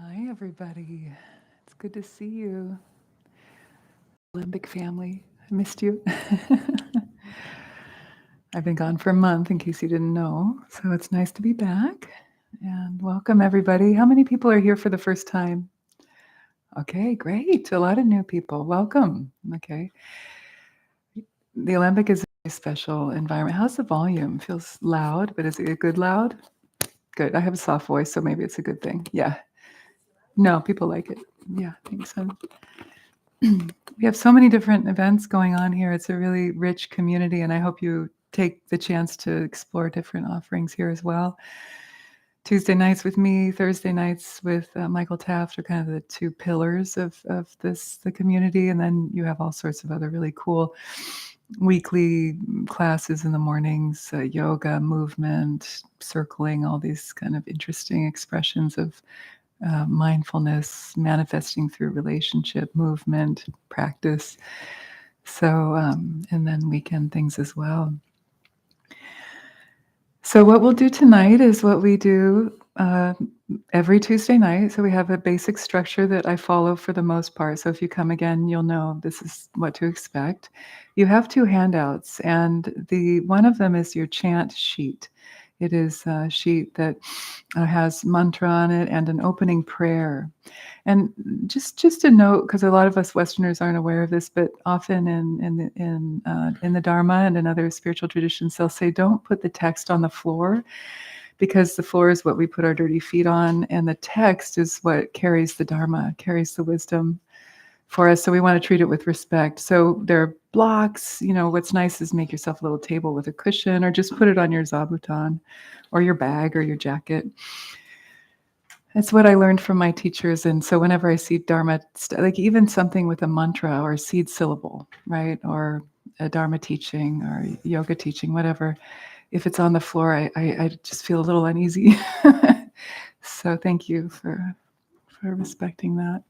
Hi, everybody. It's good to see you. Limbic family. I missed you. I've been gone for a month, in case you didn't know. So it's nice to be back. And welcome, everybody. How many people are here for the first time? Okay, great. A lot of new people. Welcome. Okay. The Alembic is a very special environment. How's the volume? Feels loud, but is it a good loud? Good. I have a soft voice, so maybe it's a good thing. Yeah. No, people like it. Yeah, I think so. We have so many different events going on here. It's a really rich community, and I hope you take the chance to explore different offerings here as well. Tuesday nights with me, Thursday nights with Michael Taft are kind of the two pillars of the community, and then you have all sorts of other really cool weekly classes in the mornings, yoga, movement, circling, all these kind of interesting expressions of mindfulness, manifesting through relationship, movement, practice. So, and then weekend things as well. So what we'll do tonight is what we do every Tuesday night. So we have a basic structure that I follow for the most part. So if you come again, you'll know this is what to expect. You have two handouts, and the one of them is your chant sheet. It is a sheet that has mantra on it and an opening prayer. And just a note, because a lot of us Westerners aren't aware of this, but often in the Dharma and in other spiritual traditions, they'll say, don't put the text on the floor, because the floor is what we put our dirty feet on, and the text is what carries the Dharma, carries the wisdom for us. So we want to treat it with respect. So there are blocks. What's nice is make yourself a little table with a cushion, or just put it on your zabuton or your bag or your jacket. That's what I learned from my teachers. And so whenever I see Dharma, like even something with a mantra or a seed syllable, right? Or a Dharma teaching or yoga teaching, whatever, if it's on the floor, I just feel a little uneasy. So thank you for respecting that.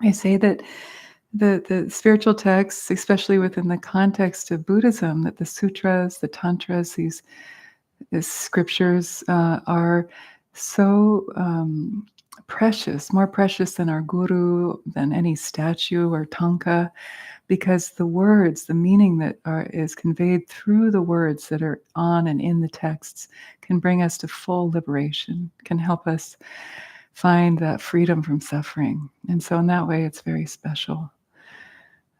I say that the spiritual texts, especially within the context of Buddhism, that the sutras, the tantras, these scriptures are so precious, more precious than our guru, than any statue or tanka, because the words, the meaning that is conveyed through the words that are on and in the texts can bring us to full liberation, can help us find that freedom from suffering. And so in that way, it's very special.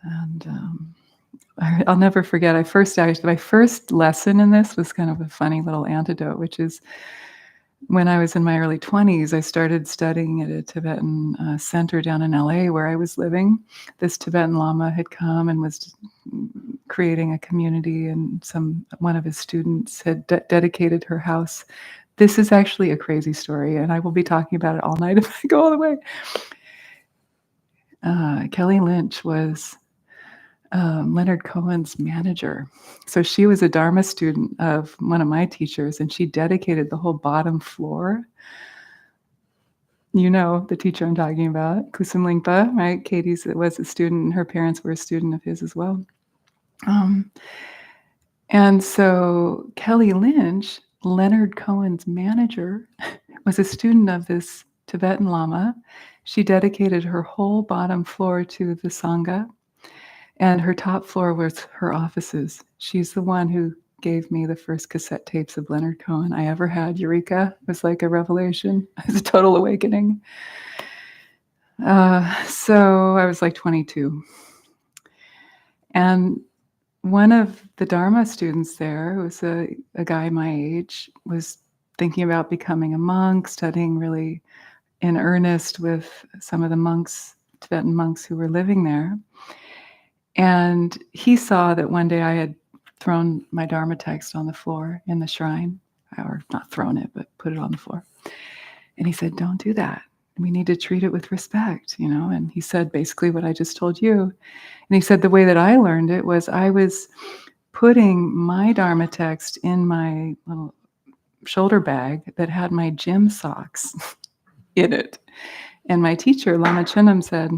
And I'll never forget, my first lesson in this was kind of a funny little antidote, which is when I was in my early 20s, I started studying at a Tibetan center down in LA where I was living. This Tibetan Lama had come and was creating a community, and one of his students had dedicated her house. This is actually a crazy story, and I will be talking about it all night if I go all the way. Kelly Lynch was Leonard Cohen's manager. So she was a Dharma student of one of my teachers, and she dedicated the whole bottom floor. You know the teacher I'm talking about, Kusum Lingpa, right? Katie was a student, and her parents were a student of his as well. And so Kelly Lynch, Leonard Cohen's manager, was a student of this Tibetan Lama. She dedicated her whole bottom floor to the Sangha, and her top floor was her offices. She's the one who gave me the first cassette tapes of Leonard Cohen I ever had. Eureka! It was like a revelation. It was a total awakening. So I was like 22. And one of the Dharma students there, who was a guy my age, was thinking about becoming a monk, studying really in earnest with some of the monks, Tibetan monks who were living there. And he saw that one day I had thrown my Dharma text on the floor in the shrine, or not thrown it, but put it on the floor. And he said, don't do that. We need to treat it with respect, And he said basically what I just told you. And he said the way that I learned it was I was putting my Dharma text in my little shoulder bag that had my gym socks in it. And my teacher, Lama Chinam, said,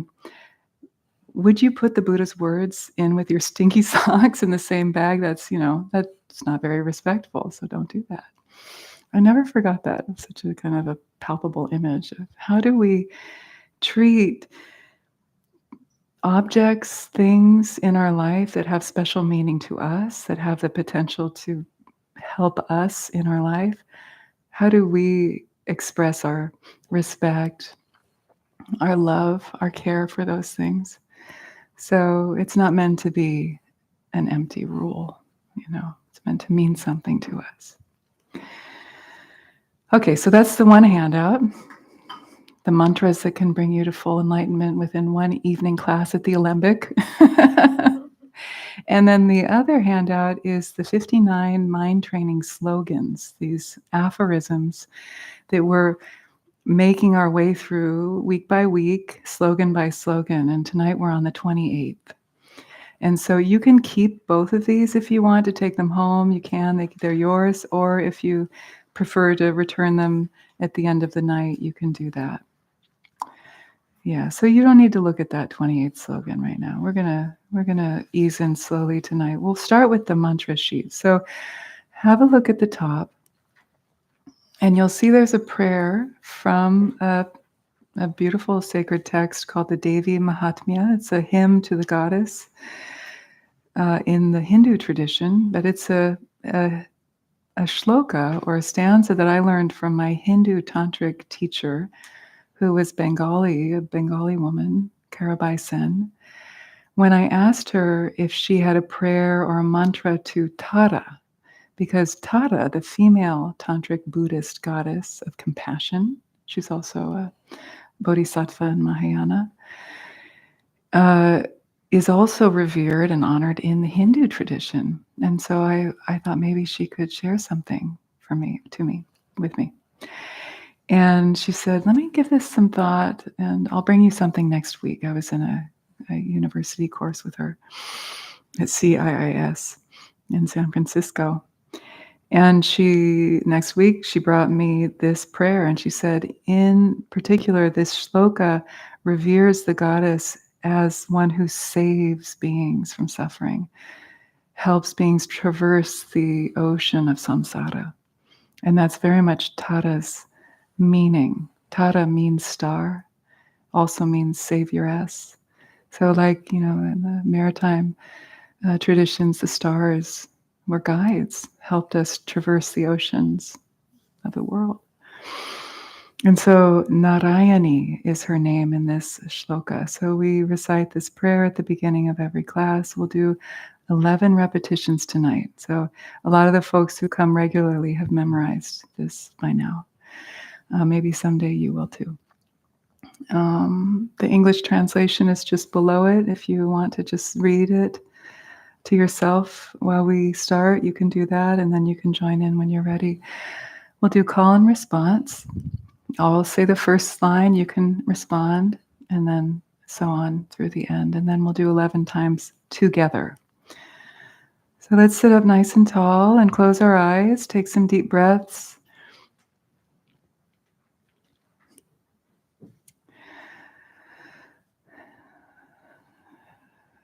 would you put the Buddha's words in with your stinky socks in the same bag? That's not very respectful, so don't do that. I never forgot that. It's such a kind of a palpable image of how do we treat objects, things in our life that have special meaning to us, that have the potential to help us in our life. How do we express our respect, our love, our care for those things? So it's not meant to be an empty rule, it's meant to mean something to us. Okay, so that's the one handout. The mantras that can bring you to full enlightenment within one evening class at the Alembic. And then the other handout is the 59 mind training slogans, these aphorisms that we're making our way through week by week, slogan by slogan. And tonight we're on the 28th. And so you can keep both of these if you want to take them home. You can, they're yours. Or if you prefer to return them at the end of the night, you can do that. Yeah, so you don't need to look at that 28th slogan right now. We're gonna ease in slowly tonight. We'll start with the mantra sheet. So have a look at the top, and you'll see there's a prayer from a beautiful sacred text called the Devi Mahatmya. It's a hymn to the goddess in the Hindu tradition, but it's a shloka or a stanza that I learned from my Hindu tantric teacher, who was Bengali, a Bengali woman, Karabai Sen. When I asked her if she had a prayer or a mantra to Tara, because Tara, the female tantric Buddhist goddess of compassion, she's also a bodhisattva in Mahayana, is also revered and honored in the Hindu tradition. And so I thought maybe she could share something with me. And she said, let me give this some thought and I'll bring you something next week. I was in a university course with her at CIIS in San Francisco. And next week, she brought me this prayer and she said, in particular, this shloka reveres the goddess as one who saves beings from suffering, helps beings traverse the ocean of samsara. And that's very much Tara's meaning. Tara means star, also means savioress. So like, in the maritime traditions, the stars were guides, helped us traverse the oceans of the world. And so Narayani is her name in this shloka. So we recite this prayer at the beginning of every class. We'll do 11 repetitions tonight. So a lot of the folks who come regularly have memorized this by now. Maybe someday you will too. The English translation is just below it. If you want to just read it to yourself while we start, you can do that, and then you can join in when you're ready. We'll do call and response. I'll say the first line, you can respond, and then so on through the end. And then we'll do 11 times together. So let's sit up nice and tall and close our eyes. Take some deep breaths.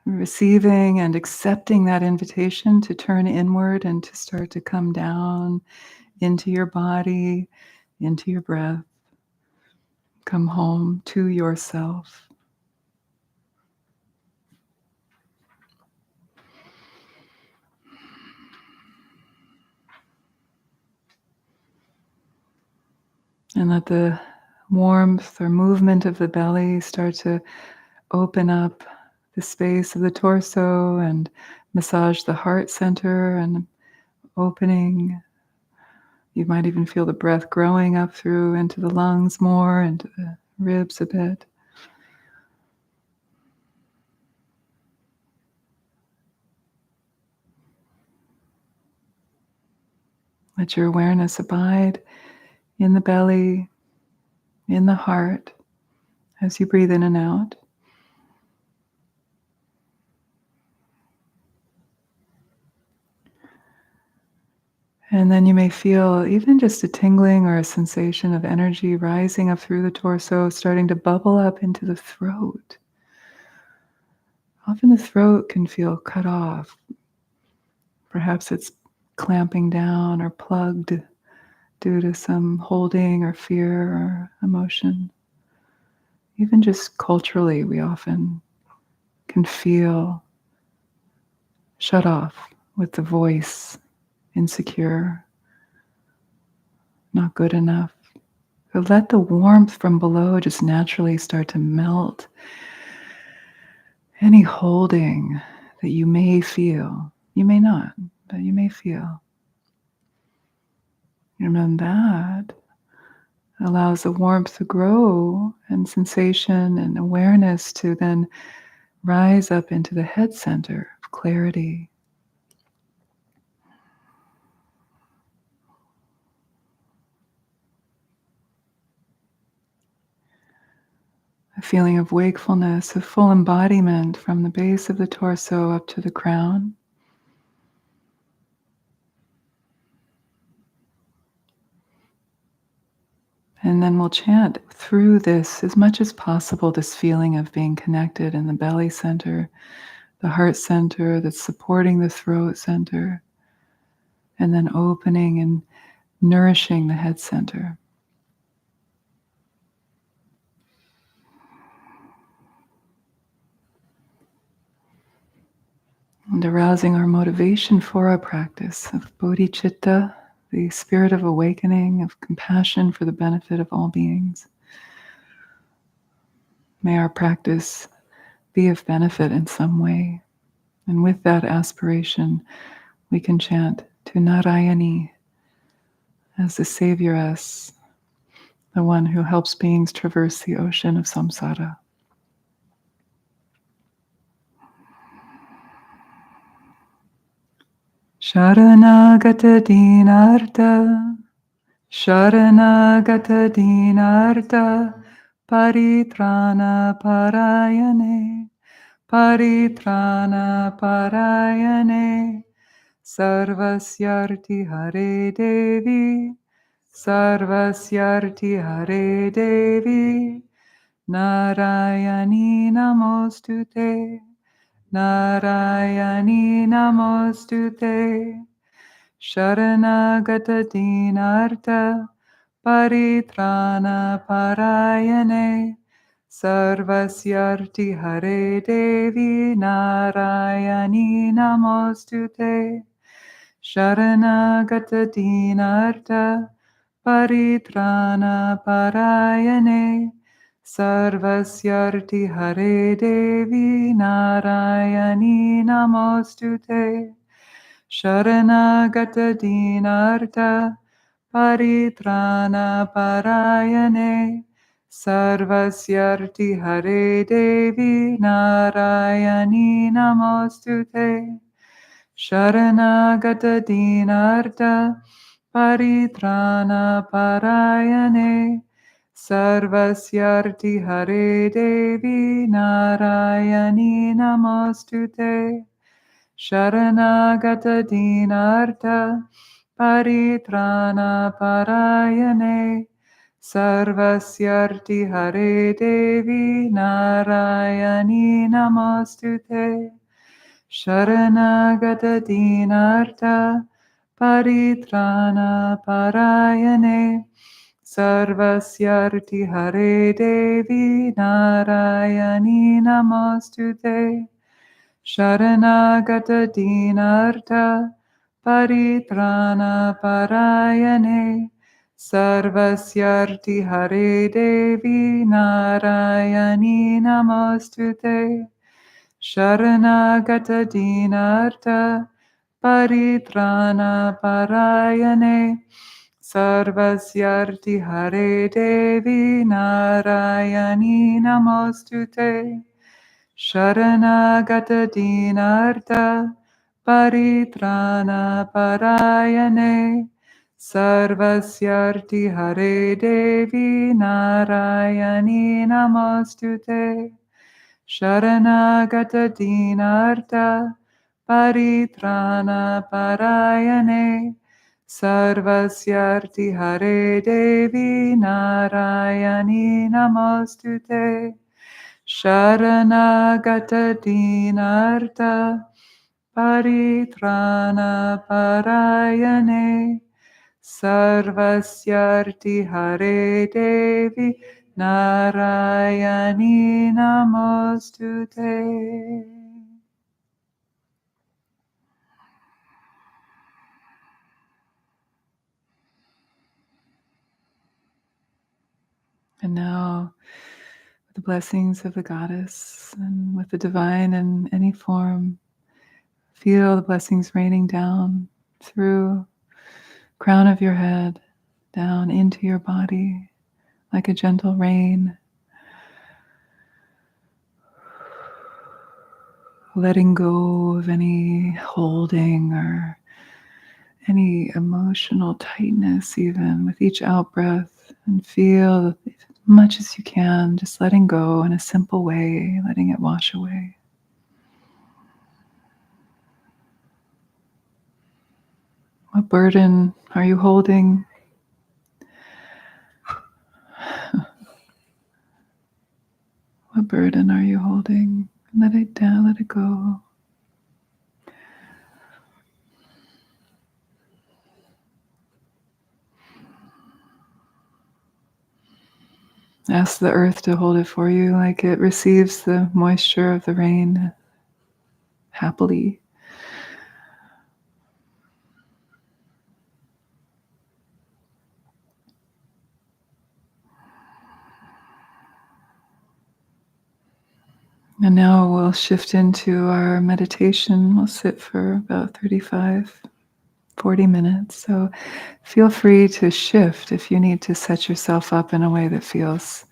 Receiving and accepting that invitation to turn inward and to start to come down into your body, into your breath. Come home to yourself. And let the warmth or movement of the belly start to open up the space of the torso and massage the heart center and opening. You might even feel the breath growing up through into the lungs more, into the ribs a bit. Let your awareness abide in the belly, in the heart, as you breathe in and out. And then you may feel even just a tingling or a sensation of energy rising up through the torso, starting to bubble up into the throat. Often the throat can feel cut off. Perhaps it's clamping down or plugged due to some holding or fear or emotion. Even just culturally, we often can feel shut off with the voice, insecure, not good enough. So let the warmth from below just naturally start to melt any holding that you may feel. You may not, but you may feel. And then that allows the warmth to grow and sensation and awareness to then rise up into the head center of clarity. A feeling of wakefulness, of full embodiment from the base of the torso up to the crown. And then we'll chant through this as much as possible, this feeling of being connected in the belly center, the heart center that's supporting the throat center, and then opening and nourishing the head center. And arousing our motivation for our practice of bodhicitta, the spirit of awakening, of compassion for the benefit of all beings. May our practice be of benefit in some way. And with that aspiration, we can chant to Narayani as the Savioress, the one who helps beings traverse the ocean of samsara. Sharanagata dinarta, Sharanagata dinarta, Paritrana parayane, Paritrana parayane, Sarvasyarti Hare Devi, Sarvasyarti Hare Devi, Narayani Namostute, Narayani Namostute, Sharanagata Dinarta, Paritrana Parayane, Sarvasyarti Hare Devi, Narayani Namostute, Sharanagata Dinarta, Paritrana Parayane, Sarvasyarti Hare Devi, Narayani Namostute, Sharanagata Dinarta, Paritrana Parayane, Sarvasyarti Hare Devi, Narayani Namostute, Sharanagata Dinarta, Paritrana Parayane, Sarvasyarti Hare Devi, Narayani Namostute, Sharanagata Dinarta, Paritrana Parayane, Sarvasyarti Hare Devi, Narayani Namostute, Sharanagata Dinarta, Paritrana Parayane, Sarvasyarti Hare Devi, Narayani Namostute, Sharanagata Dinarta, Paritrana Parayane, Sarvasyarti Hare Devi, Narayani Namostute, Sharanagata Dinarta, Paritrana Parayane, Sarvasyarti Hare Devi, Narayani Namostute, Sharanagata Dinarta, Paritrana Parayane, Sarvasyarti Hare Devi, Narayani Namostute, Sharanagata Dinarta, Paritrana Parayane, Sarvasyarti Hare Devi, Narayani Namostute, Sharanagata Dinarta, Paritrana Parayane, Sarvasyarti Hare Devi Narayani Namostute. And now, with the blessings of the goddess and with the divine in any form, feel the blessings raining down through crown of your head, down into your body like a gentle rain, letting go of any holding or any emotional tightness even with each out breath, and feel as much as you can, just letting go in a simple way, letting it wash away. What burden are you holding? What burden are you holding? Let it down, let it go. Ask the earth to hold it for you like it receives the moisture of the rain happily. And now we'll shift into our meditation. We'll sit for about 35, 40 minutes. So feel free to shift if you need to set yourself up in a way that feels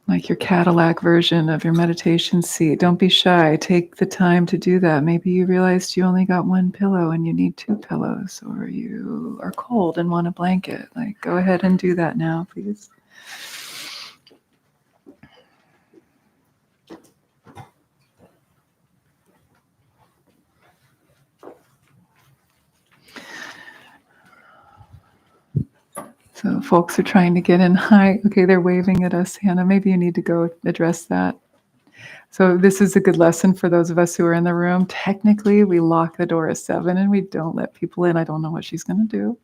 like your Cadillac version of your meditation seat. Don't be shy. Take the time to do that. Maybe you realized you only got one pillow and you need two pillows, or you are cold and want a blanket. Like, go ahead and do that now, please. So folks are trying to get in. Hi. Okay, they're waving at us. Hannah, maybe you need to go address that. So this is a good lesson for those of us who are in the room. Technically, we lock the door at 7 and we don't let people in. I don't know what she's going to do.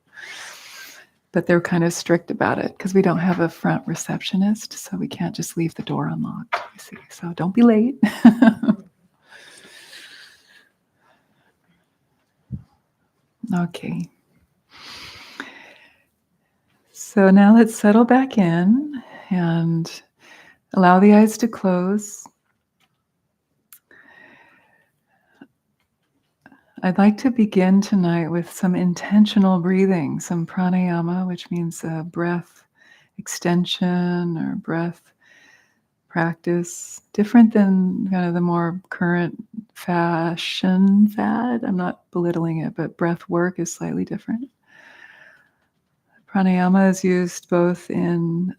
But they're kind of strict about it because we don't have a front receptionist, so we can't just leave the door unlocked, you see. So don't be late. Okay. So now let's settle back in and allow the eyes to close. I'd like to begin tonight with some intentional breathing, some pranayama, which means breath extension or breath practice, different than kind of the more current fad. I'm not belittling it, but breath work is slightly different. Pranayama is used both in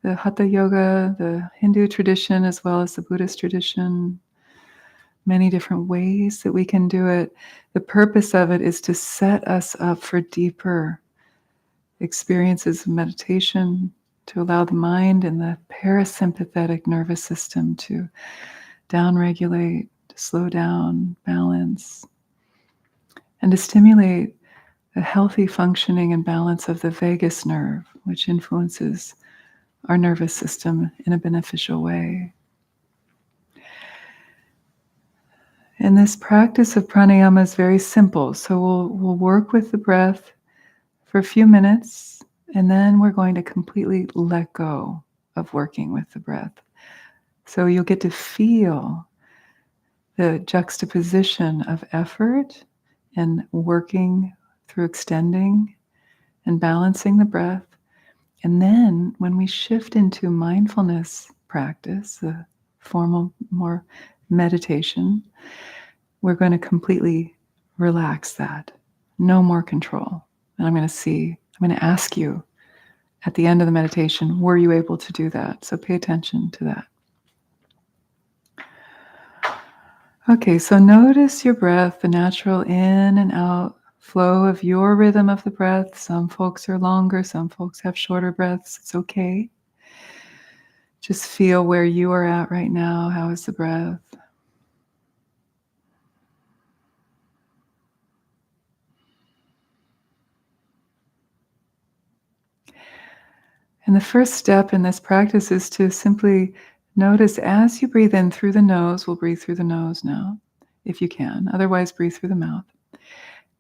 the Hatha Yoga, the Hindu tradition, as well as the Buddhist tradition. Many different ways that we can do it. The purpose of it is to set us up for deeper experiences of meditation, to allow the mind and the parasympathetic nervous system to downregulate, to slow down, balance, and to stimulate a healthy functioning and balance of the vagus nerve, which influences our nervous system in a beneficial way. And this practice of pranayama is very simple. So we'll work with the breath for a few minutes, and then we're going to completely let go of working with the breath. So you'll get to feel the juxtaposition of effort and working through extending and balancing the breath. And then when we shift into mindfulness practice, the formal, more meditation, we're going to completely relax that. No more control. And I'm going to ask you at the end of the meditation, were you able to do that? So pay attention to that. Okay, so notice your breath, the natural in and out flow of your rhythm of the breath. Some folks are longer, some folks have shorter breaths. It's okay. Just feel where you are at right now. How is the breath? And the first step in this practice is to simply notice as you breathe in through the nose, we'll breathe through the nose now, if you can. Otherwise, breathe through the mouth.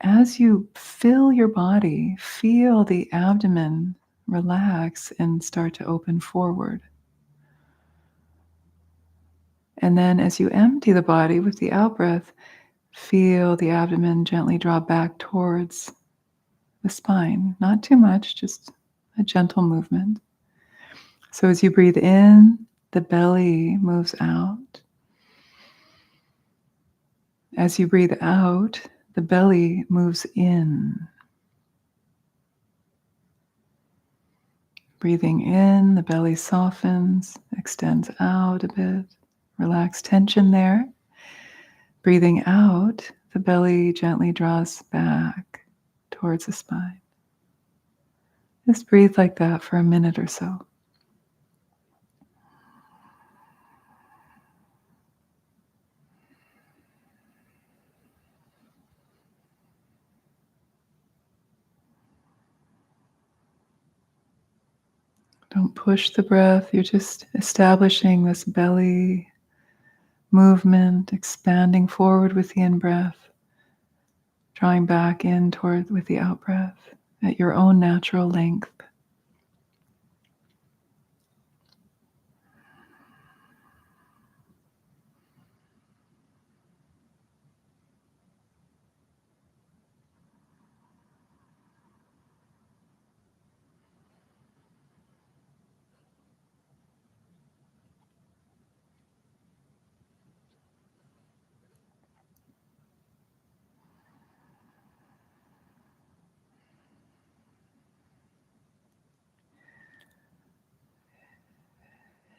As you fill your body, feel the abdomen relax and start to open forward. And then as you empty the body with the out-breath, feel the abdomen gently draw back towards the spine. Not too much, just a gentle movement. So as you breathe in, the belly moves out. As you breathe out, the belly moves in. Breathing in, the belly softens, extends out a bit. Relax tension there. Breathing out, the belly gently draws back towards the spine. Just breathe like that for a minute or so. Don't push the breath. You're just establishing this belly movement, expanding forward with the in-breath, drawing back in toward with the out-breath at your own natural length.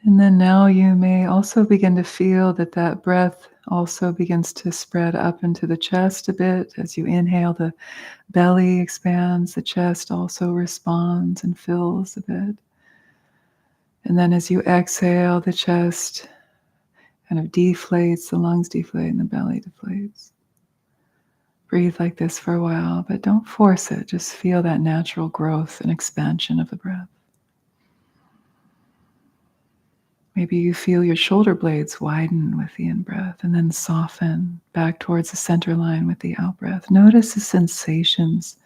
And then now you may also begin to feel that that breath also begins to spread up into the chest a bit. As you inhale, the belly expands, the chest also responds and fills a bit. And then as you exhale, the chest kind of deflates, the lungs deflate, and the belly deflates. Breathe like this for a while, but don't force it. Just feel that natural growth and expansion of the breath. Maybe you feel your shoulder blades widen with the in-breath and then soften back towards the center line with the out-breath. Notice the sensations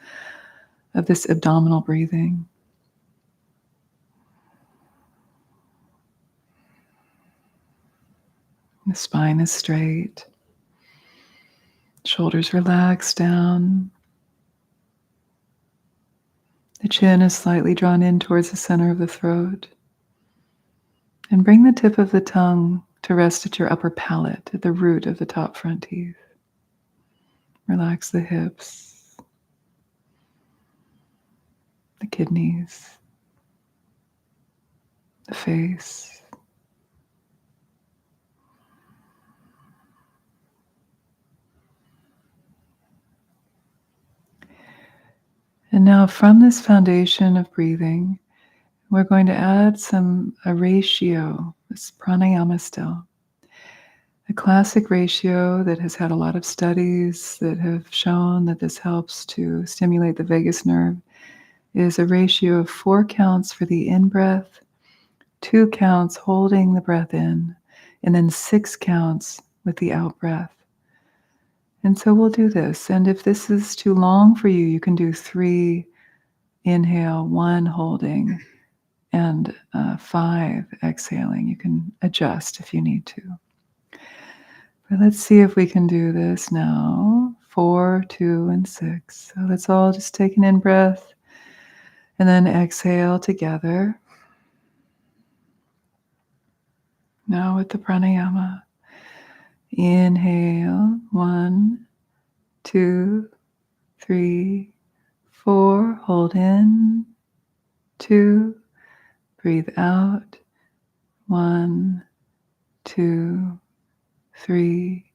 of this abdominal breathing. The spine is straight. Shoulders relax down. The chin is slightly drawn in towards the center of the throat. And bring the tip of the tongue to rest at your upper palate, at the root of the top front teeth. Relax the hips, the kidneys, the face. And now from this foundation of breathing, we're going to add a ratio, this pranayama still. A classic ratio that has had a lot of studies that have shown that this helps to stimulate the vagus nerve is a ratio of 4 counts for the in-breath, 2 counts holding the breath in, and then 6 counts with the out-breath. And so we'll do this. And if this is too long for you, you can do 3 inhale, 1 holding, and 5 exhaling. You can adjust if you need to. But let's see if we can do this now. 4, 2, and 6. So let's all just take an in-breath and then exhale together. Now with the pranayama. Inhale, 1, 2, 3, 4. Hold in, 2. Breathe out, 1, 2, 3,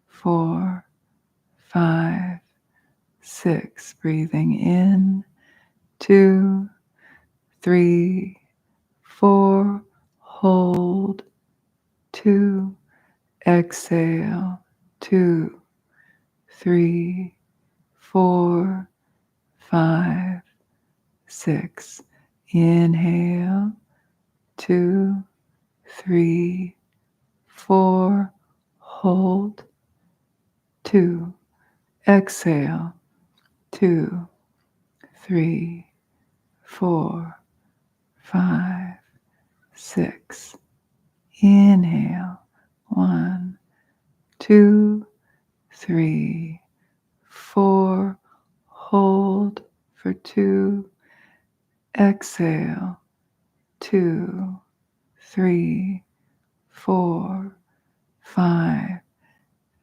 4, 5, 6. Breathing in, 2, 3, 4. Hold, 2. Exhale, 2, 3, 4, 5, 6. Inhale, 2, 3, 4. Hold, 2. Exhale, 2, 3, 4, 5, 6. Inhale, 1, 2, 3, 4. Hold for 2. Exhale, 2, 3, 4, 5,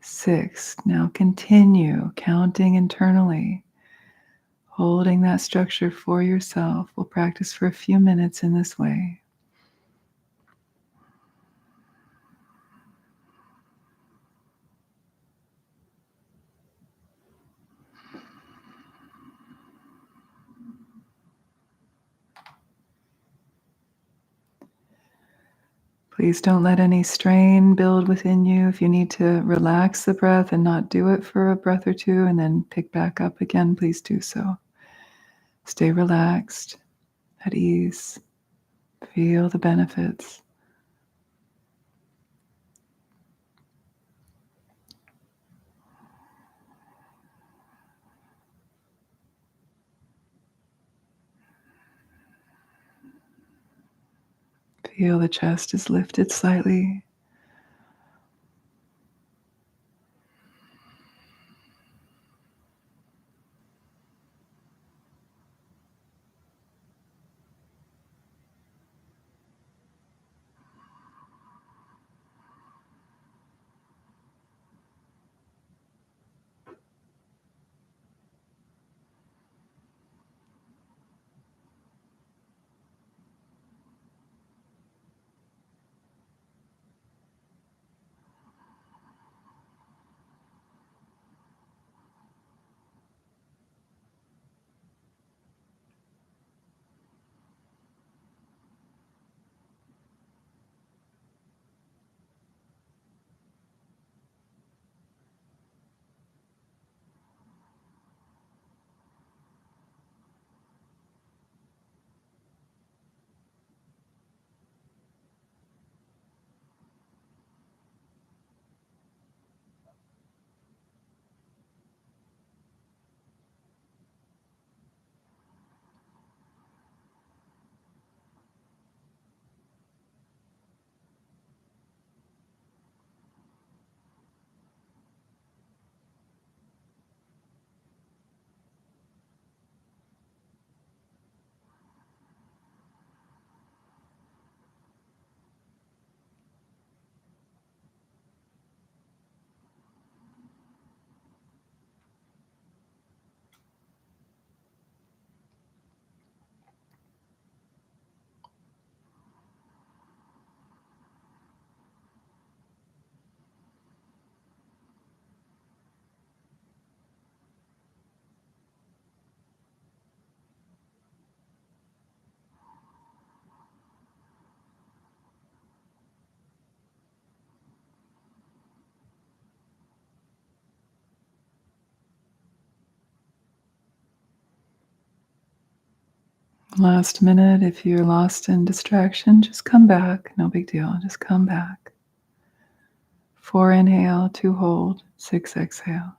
6. Now continue counting internally, holding that structure for yourself. We'll practice for a few minutes in this way. Please don't let any strain build within you. If you need to relax the breath and not do it for a breath or two and then pick back up again, please do so. Stay relaxed, at ease. Feel the benefits. Feel the chest is lifted slightly. Last minute, if you're lost in distraction, just come back. No big deal. Just come back. 4 inhale, 2 hold, 6 exhale.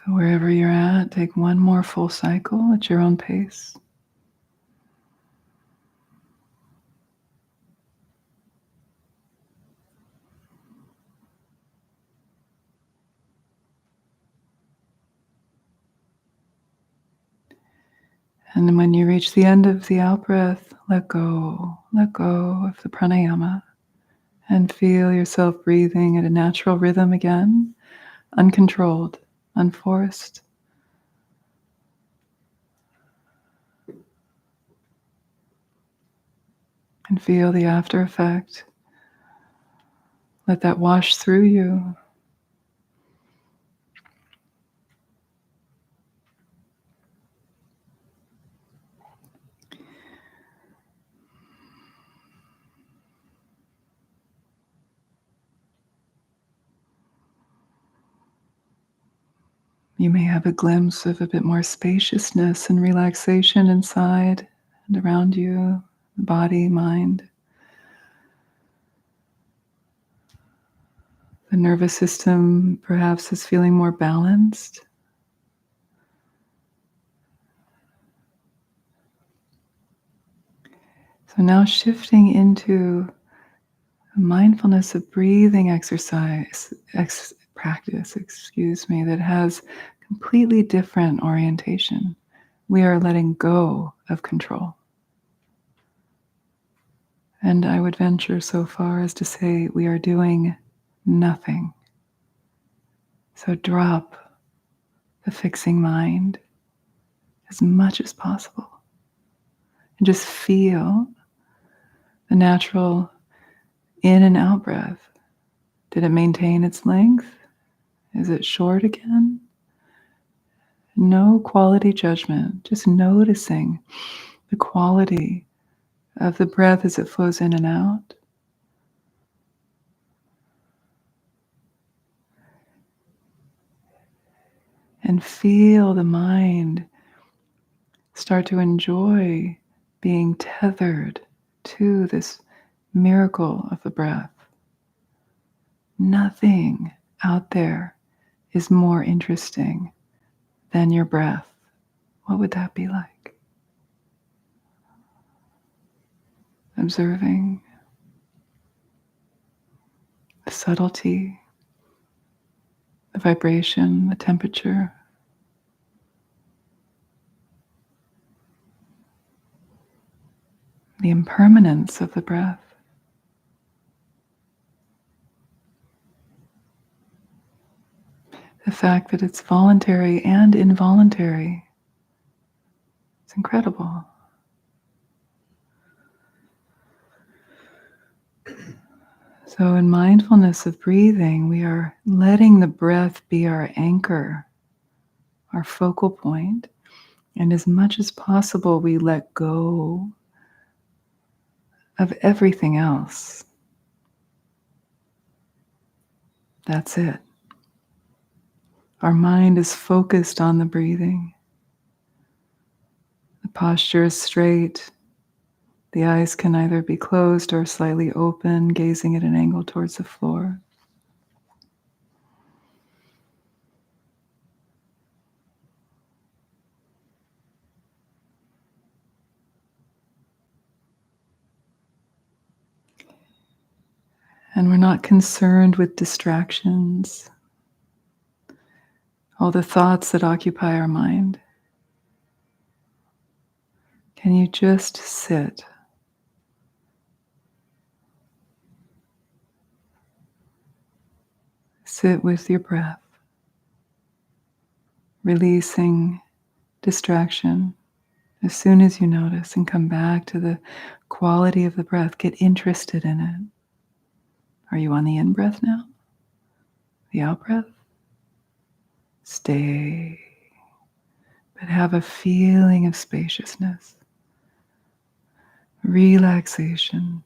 So wherever you're at, take one more full cycle at your own pace. And then when you reach the end of the out breath, let go of the pranayama, and feel yourself breathing at a natural rhythm again, uncontrolled, unforced. And feel the after effect. Let that wash through you. You may have a glimpse of a bit more spaciousness and relaxation inside and around you, body, mind. The nervous system perhaps is feeling more balanced. So now shifting into a mindfulness of breathing practice, that has completely different orientation. We are letting go of control. And I would venture so far as to say we are doing nothing. So drop the fixing mind as much as possible. And just feel the natural in and out breath. Did it maintain its length? Is it short again? No quality judgment, just noticing the quality of the breath as it flows in and out. And feel the mind start to enjoy being tethered to this miracle of the breath. Nothing out there is more interesting than your breath. What would that be like? Observing the subtlety, the vibration, the temperature. The impermanence of the breath. The fact that it's voluntary and involuntary. It's incredible. So in mindfulness of breathing, we are letting the breath be our anchor, our focal point, and as much as possible, we let go of everything else. That's it. Our mind is focused on the breathing. The posture is straight. The eyes can either be closed or slightly open, gazing at an angle towards the floor. And we're not concerned with distractions, all the thoughts that occupy our mind. Can you just sit? Sit with your breath, releasing distraction as soon as you notice, and come back to the quality of the breath. Get interested in it. Are you on the in-breath now? The out-breath? Stay, but have a feeling of spaciousness, relaxation.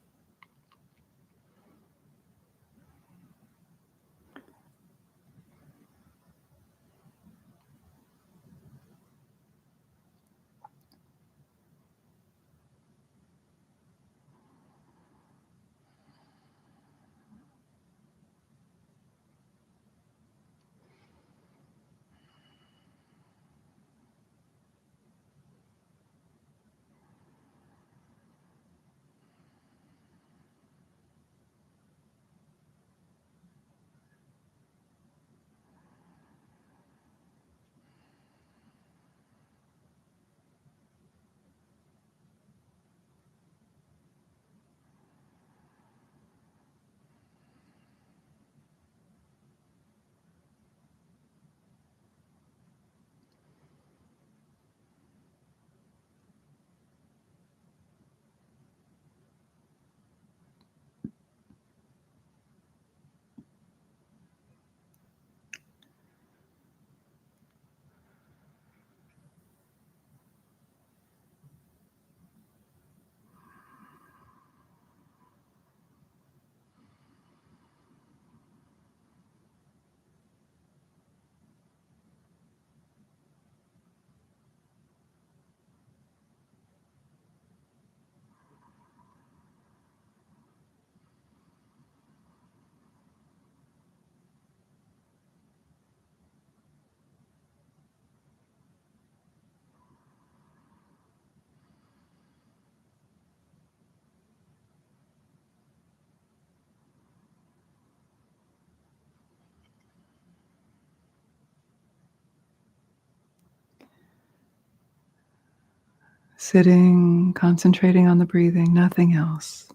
Sitting, concentrating on the breathing, nothing else.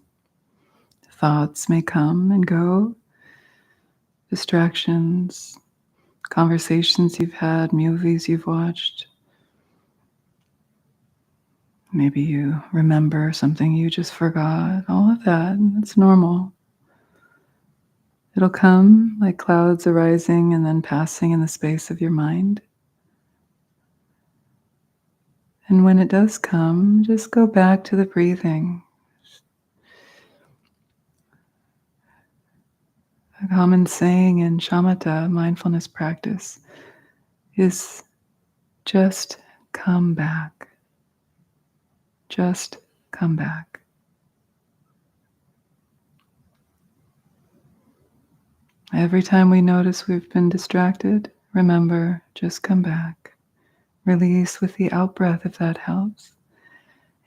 Thoughts may come and go, distractions, conversations you've had, movies you've watched. Maybe you remember something you just forgot, all of that. It's normal. It'll come like clouds arising and then passing in the space of your mind. And when it does come, just go back to the breathing. A common saying in shamatha, mindfulness practice, is just come back. Just come back. Every time we notice we've been distracted, remember, just come back. Release with the out breath if that helps.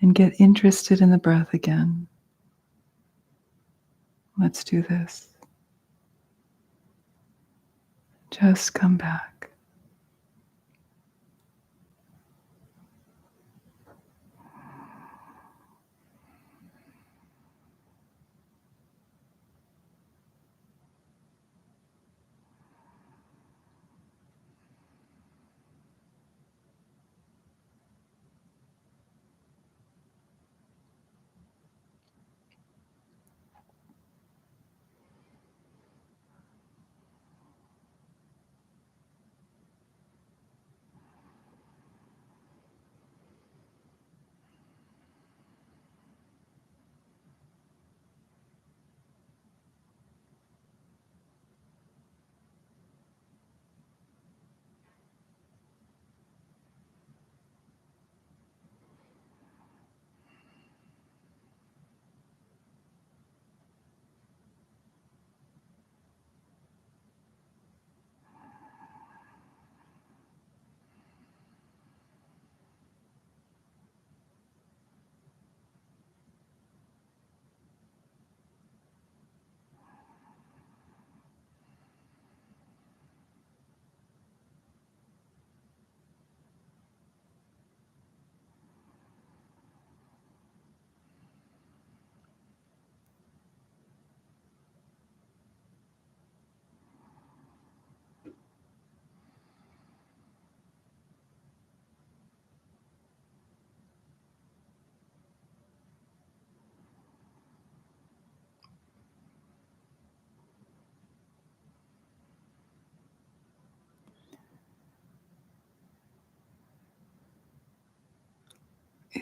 And get interested in the breath again. Let's do this. Just come back.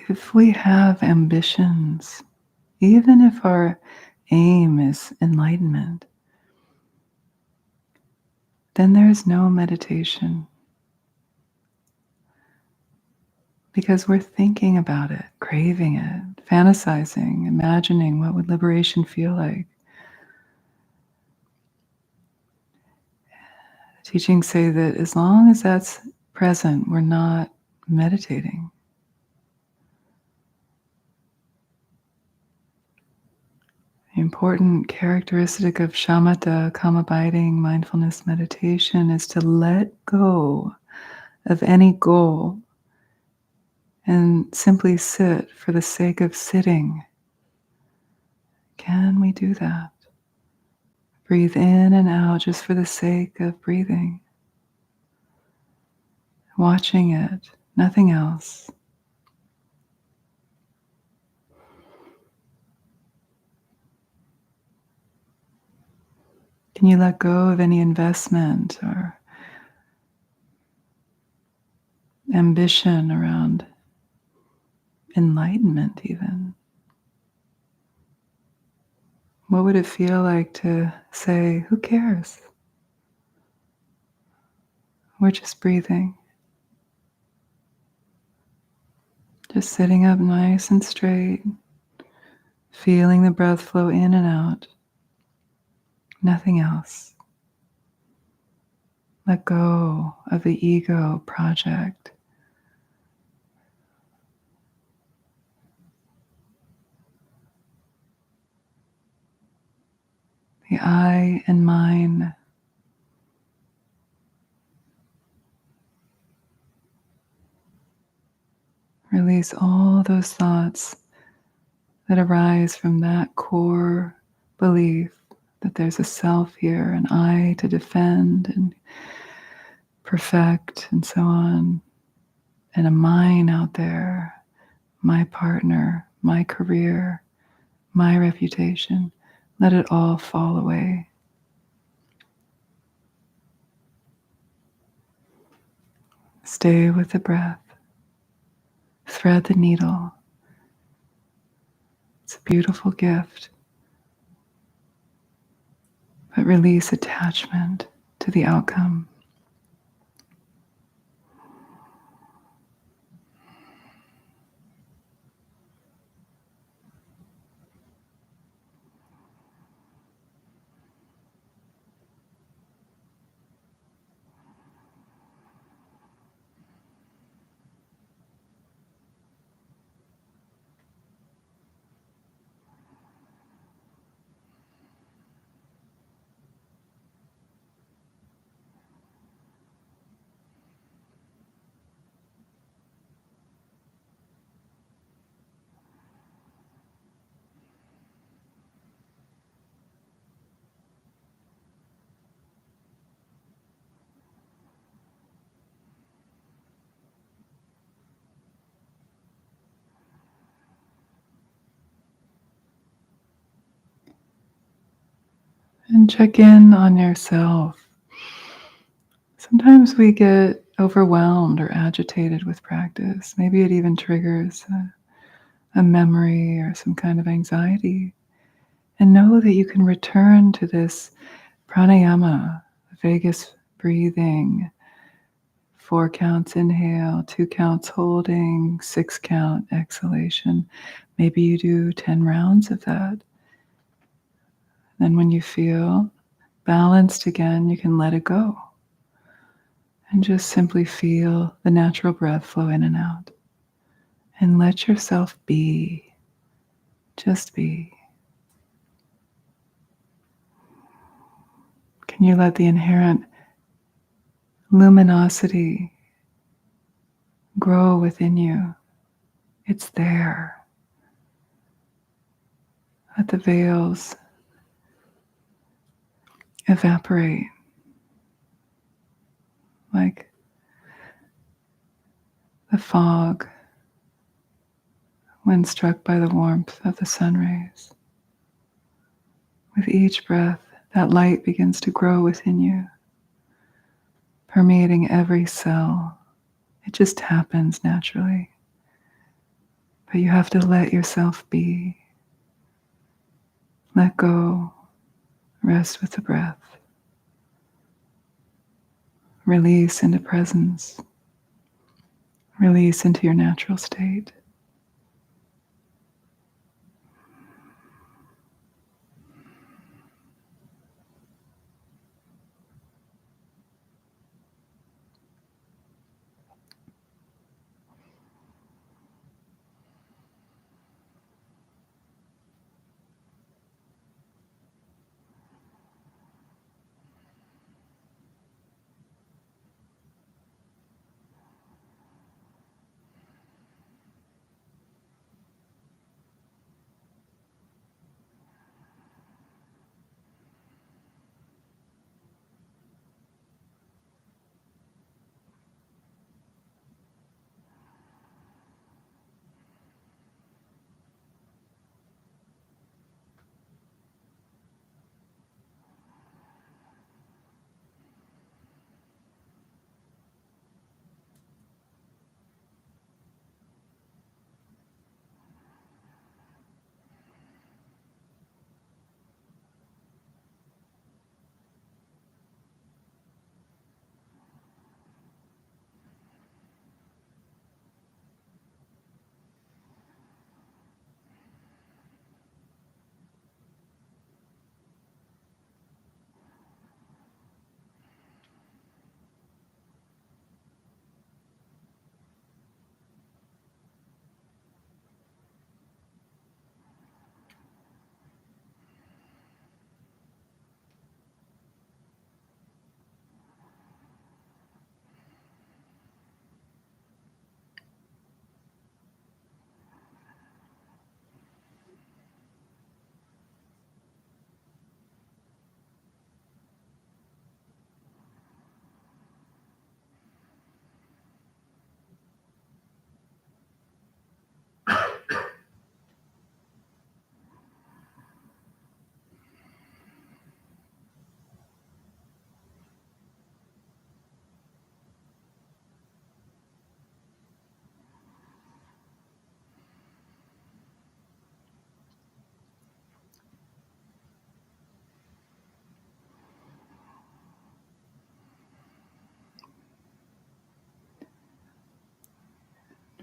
If we have ambitions, even if our aim is enlightenment, then there is no meditation because we're thinking about it, craving it, fantasizing, imagining what would liberation feel like. The teachings say that as long as that's present, we're not meditating. The important characteristic of shamatha, calm abiding, mindfulness meditation is to let go of any goal and simply sit for the sake of sitting. Can we do that? Breathe in and out just for the sake of breathing. Watching it, nothing else. Can you let go of any investment or ambition around enlightenment even? What would it feel like to say, who cares? We're just breathing. Just sitting up nice and straight, feeling the breath flow in and out. Nothing else. Let go of the ego project. The I and mine. Release all those thoughts that arise from that core belief that there's a self here, an I to defend and perfect, and so on, and a mine out there, my partner, my career, my reputation. Let it all fall away. Stay with the breath. Thread the needle. It's a beautiful gift. But release attachment to the outcome. And check in on yourself. Sometimes we get overwhelmed or agitated with practice. Maybe it even triggers a memory or some kind of anxiety. And know that you can return to this pranayama, vagus breathing, 4 counts inhale, 2 counts holding, 6 count exhalation. Maybe you do 10 rounds of that. Then when you feel balanced again, you can let it go. And just simply feel the natural breath flow in and out. And let yourself be. Just be. Can you let the inherent luminosity grow within you? It's there. Let the veils evaporate like the fog when struck by the warmth of the sun rays. With each breath, that light begins to grow within you, permeating every cell. It just happens naturally. But you have to let yourself be. Let go. Rest with the breath. Release into presence. Release into your natural state.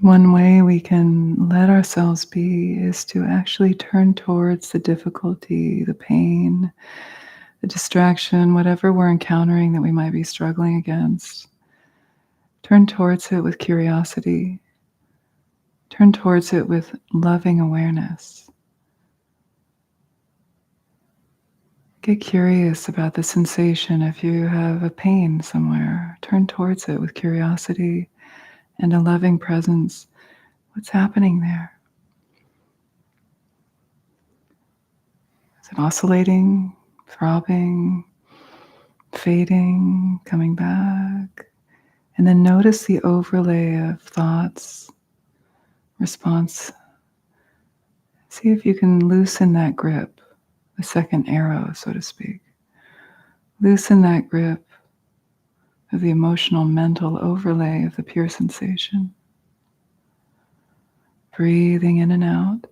One way we can let ourselves be is to actually turn towards the difficulty, the pain, the distraction, whatever we're encountering that we might be struggling against. Turn towards it with curiosity. Turn towards it with loving awareness. Get curious about the sensation if you have a pain somewhere. Turn towards it with curiosity and a loving presence. What's happening there? Is it oscillating, throbbing, fading, coming back? And then notice the overlay of thoughts, response. See if you can loosen that grip, the second arrow, so to speak. Loosen that grip of the emotional, mental overlay of the pure sensation. Breathing in and out.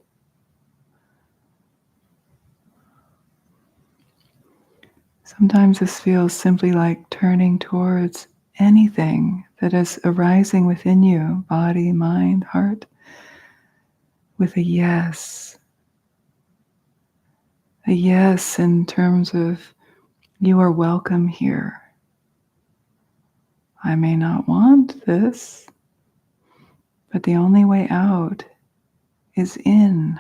Sometimes this feels simply like turning towards anything that is arising within you, body, mind, heart, with a yes. A yes in terms of you are welcome here. I may not want this, but the only way out is in.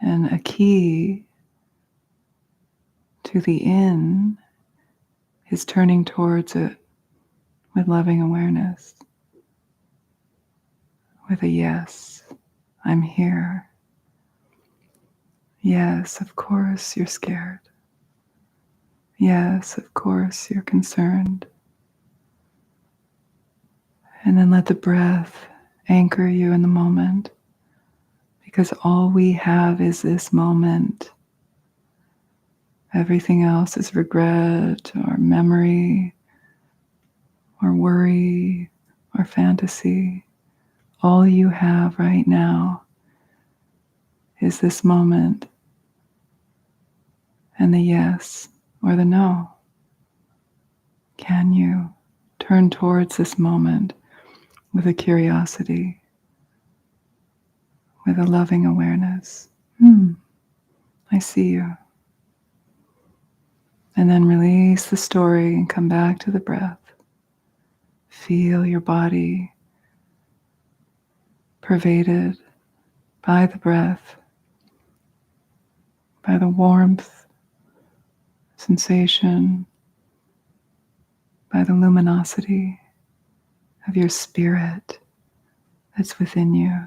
And a key to the in is turning towards it with loving awareness, with a yes. I'm here. Yes, of course you're scared. Yes, of course you're concerned. And then let the breath anchor you in the moment, because all we have is this moment. Everything else is regret or memory or worry or fantasy. All you have right now is this moment and the yes or the no. Can you turn towards this moment with a curiosity, with a loving awareness? I see you. And then release the story and come back to the breath. Feel your body pervaded by the breath, by the warmth, sensation, by the luminosity of your spirit that's within you.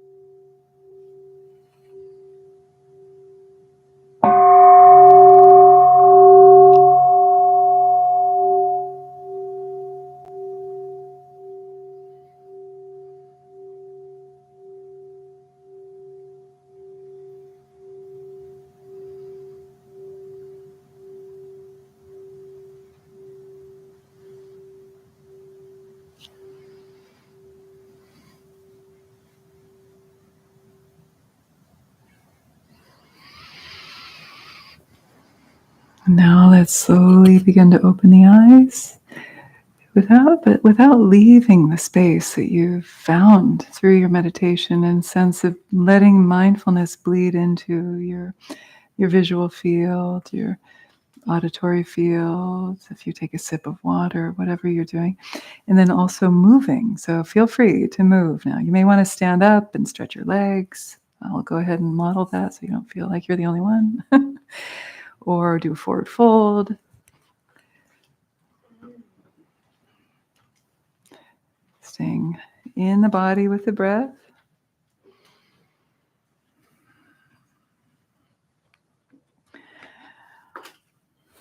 Now let's slowly begin to open the eyes without leaving the space that you've found through your meditation, and sense of letting mindfulness bleed into your visual field, your auditory field, if you take a sip of water, whatever you're doing, and then also moving. So feel free to move now. You may want to stand up and stretch your legs. I'll go ahead and model that so you don't feel like you're the only one. Or do a forward fold. Staying in the body with the breath.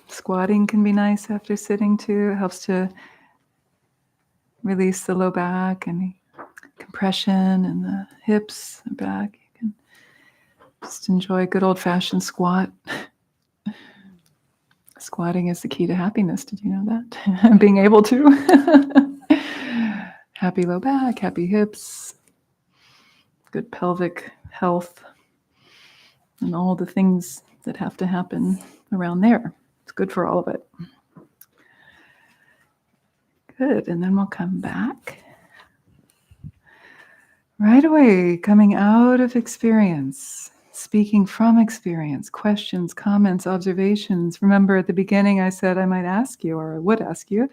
Squatting can be nice after sitting too. It helps to release the low back and compression in the hips and back. You can just enjoy a good old-fashioned squat. Squatting is the key to happiness. Did you know that? Being able to. Happy low back, happy hips, good pelvic health, and all the things that have to happen around there. It's good for all of it. Good, and then we'll come back. Right away, coming out of experience, speaking from experience, questions, comments, observations. Remember at the beginning I said I might ask you, or I would ask you,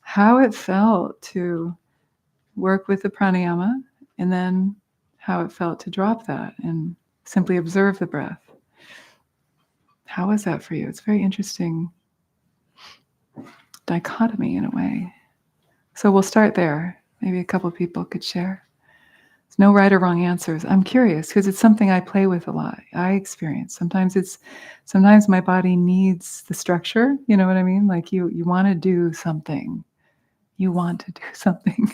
how it felt to work with the pranayama, and then how it felt to drop that and simply observe the breath. How was that for you? It's a very interesting dichotomy in a way. So we'll start there. Maybe a couple people could share. There's no right or wrong answers. I'm curious because it's something I play with a lot. I experience. Sometimes my body needs the structure. You know what I mean? Like you want to do something. You want to do something.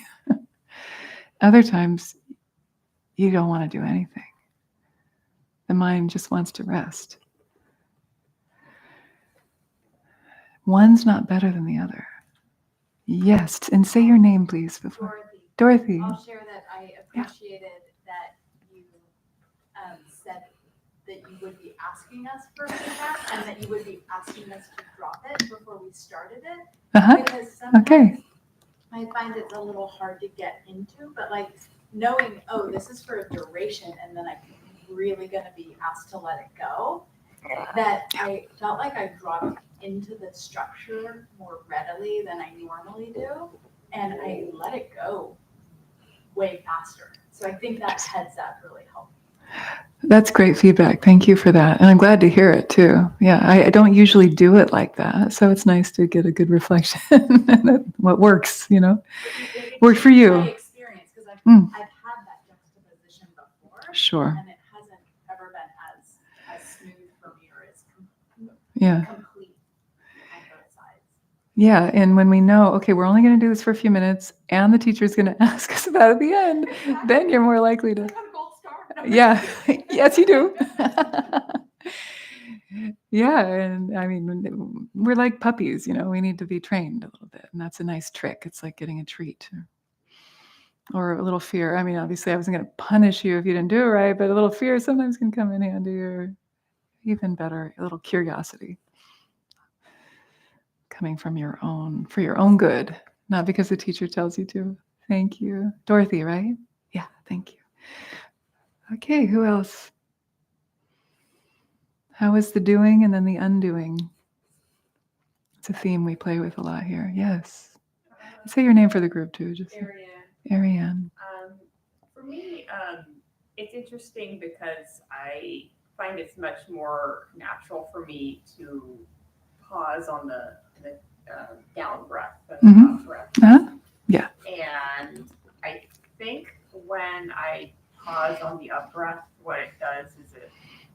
Other times, you don't want to do anything. The mind just wants to rest. One's not better than the other. Yes, and say your name, please, before. Dorothy. I'll share that I appreciated that you said that you would be asking us for feedback and that you would be asking us to drop it before we started it. Because sometimes I find it's a little hard to get into, but like knowing, oh, this is for a duration and then I'm really going to be asked to let it go, that I felt like I dropped into the structure more readily than I normally do, and I let it go way faster. So I think that heads up really helped. That's great feedback. Thank you for that. And I'm glad to hear it too. Yeah, I don't usually do it like that. So it's nice to get a good reflection and what works, Work for you. My experience, because I've had that juxtaposition before. Sure. And it hasn't ever been as smooth for me or as complete on both sides. Yeah, and when we know, okay, we're only going to do this for a few minutes, and the teacher's going to ask us about it at the end, then you're more likely to. Yeah, yes, you do. Yeah, and I mean, we're like puppies, we need to be trained a little bit, and that's a nice trick. It's like getting a treat or a little fear. I mean, obviously, I wasn't going to punish you if you didn't do it right, but a little fear sometimes can come in handy, or even better, a little curiosity coming from for your own good, not because the teacher tells you to. Thank you. Dorothy, right? Yeah, thank you. Okay, who else? How is the doing and then the undoing? It's a theme we play with a lot here. Yes. Say your name for the group too. Just Ariane. For me, it's interesting because I find it's much more natural for me to pause on the down breath than the up breath. Yeah. And I think when I pause on the up breath, what it does is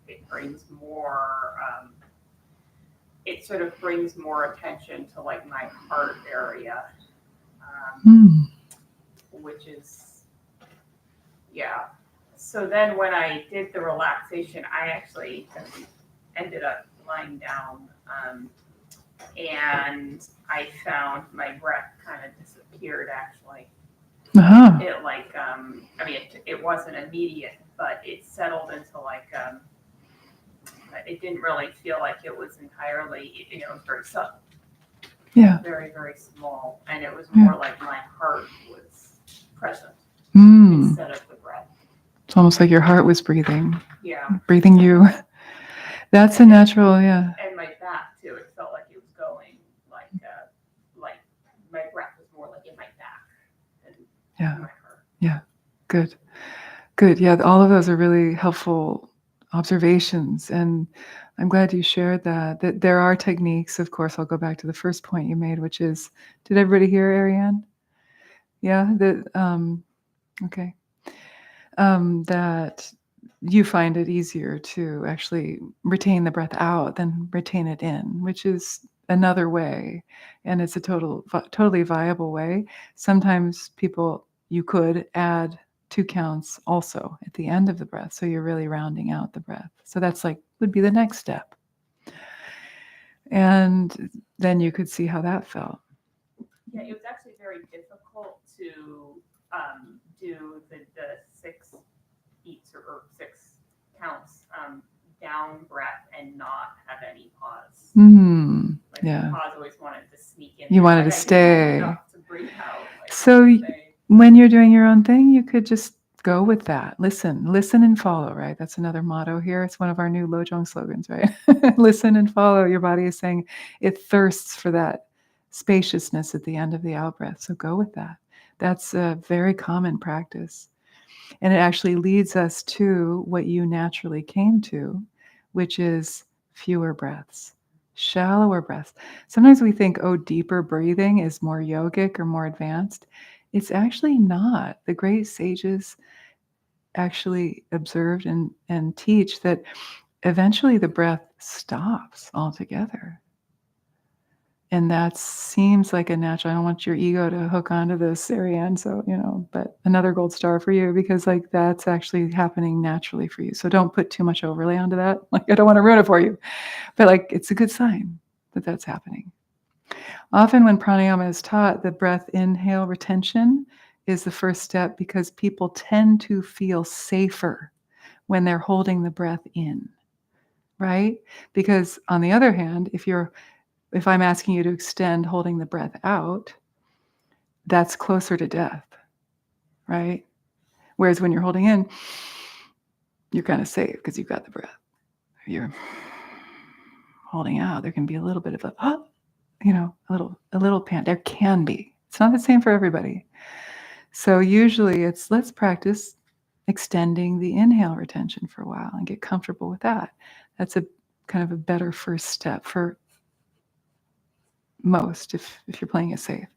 it brings more, it sort of brings more attention to like my heart area, which is, yeah. So then when I did the relaxation, I actually ended up lying down, and I found my breath kind of disappeared actually. It like, it wasn't immediate, but it settled into like it didn't really feel like it was entirely, it was very subtle. Yeah. Very, very small. And it was more like my heart was present instead of the breath. It's almost like your heart was breathing. Yeah. Breathing you. That's a natural, yeah. And my back too. It felt like it was going like my breath was more like in my back than in my heart. Yeah. Good. Good. Yeah. All of those are really helpful observations. And I'm glad you shared that there are techniques. Of course, I'll go back to the first point you made, which is, did everybody hear Ariane? Yeah. Okay. That you find it easier to actually retain the breath out than retain it in, which is another way. And it's a totally viable way. Sometimes you could add 2 counts also at the end of the breath. So you're really rounding out the breath. So that's would be the next step. And then you could see how that felt. Yeah, it was actually very difficult to do the 6 beats or 6 counts down breath and not have any pause. Yeah. The pause always wanted to sneak in. You wanted to stay. Enough to breathe out, so when you're doing your own thing, you could just go with that. Listen and follow, right? That's another motto here. It's one of our new Lojong slogans, right? Listen and follow. Your body is saying it thirsts for that spaciousness at the end of the out breath. So go with that. That's a very common practice. And it actually leads us to what you naturally came to, which is fewer breaths, shallower breaths. Sometimes we think, deeper breathing is more yogic or more advanced. It's actually not. The great sages actually observed and teach that eventually the breath stops altogether. And that seems like a natural. I don't want your ego to hook onto this, Ariane. So, but another gold star for you, because that's actually happening naturally for you. So don't put too much overlay onto that. I don't want to ruin it for you. But it's a good sign that that's happening. Often when pranayama is taught, the breath inhale retention is the first step because people tend to feel safer when they're holding the breath in, right? Because on the other hand, if I'm asking you to extend holding the breath out, that's closer to death, right? Whereas when you're holding in, you're kind of safe because you've got the breath. If you're holding out, there can be a little bit of a little pant. There can be. It's not the same for everybody. So usually let's practice extending the inhale retention for a while and get comfortable with that. That's a kind of a better first step for most if you're playing it safe.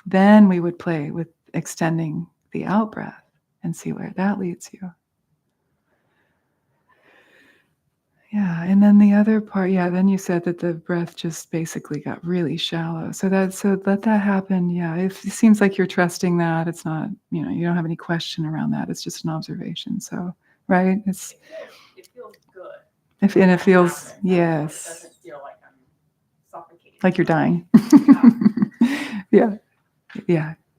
Then we would play with extending the out breath and see where that leads you. Yeah, and then the other part, then you said that the breath just basically got really shallow. So let that happen. Yeah, it seems like you're trusting that. It's not, you don't have any question around that. It's just an observation. So, right? It feels good. And it feels, yes. It doesn't feel like I'm suffocating. Like you're dying.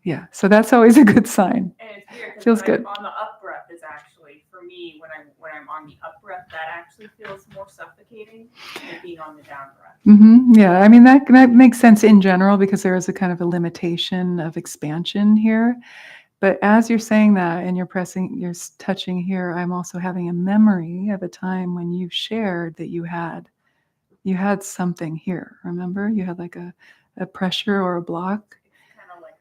Yeah. So that's always a good sign. And it's weird. Feels good. On the up breath is actually, for me, when I'm on the up breath, that actually feels more suffocating than being on the down breath. Mm-hmm. Yeah, I mean that makes sense in general because there is a kind of a limitation of expansion here. But as you're saying that and you're touching here, I'm also having a memory of a time when you shared that you had something here. Remember, you had like a pressure or a block. It's kind of like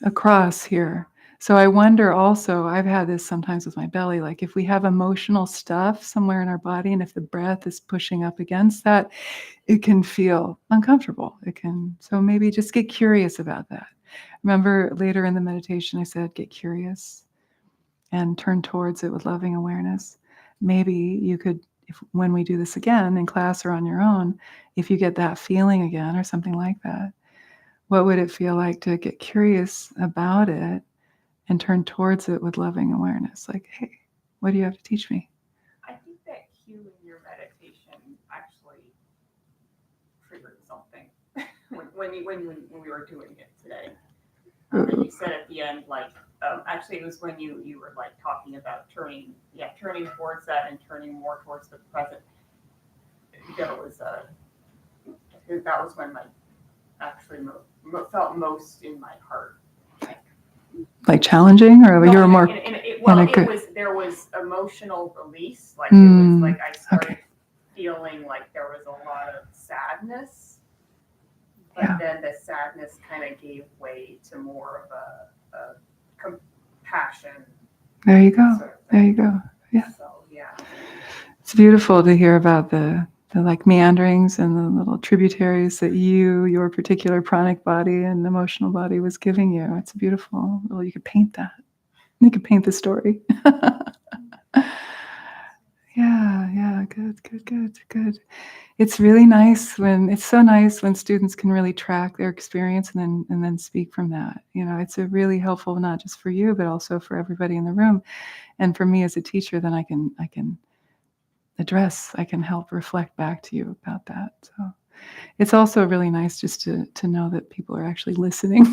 a cross here. So I wonder also, I've had this sometimes with my belly, like if we have emotional stuff somewhere in our body and if the breath is pushing up against that, it can feel uncomfortable. So maybe just get curious about that. Remember later in the meditation, I said, get curious and turn towards it with loving awareness. Maybe you could, when we do this again in class or on your own, if you get that feeling again or something like that, what would it feel like to get curious about it and turn towards it with loving awareness? Like, hey, what do you have to teach me? I think that cue in your meditation actually triggered something when we were doing it today. You said at the end, actually it was when you were talking about turning towards that and turning more towards the present. there was that was when I actually felt most in my heart. Like challenging, or No, you were more. There was emotional release. Like it was like I started feeling like there was a lot of sadness, but then the sadness kind of gave way to more of a compassion. There you go. Sort of There you go. Yeah. So yeah. It's beautiful to hear about the like meanderings and the little tributaries that your particular pranic body and emotional body was giving you. It's beautiful. Well, you could paint that. You could paint the story. Yeah, good. It's really nice it's so nice when students can really track their experience and then speak from that. It's a really helpful, not just for you, but also for everybody in the room. And for me as a teacher, then I can I can help reflect back to you about that. So it's also really nice just to know that people are actually listening.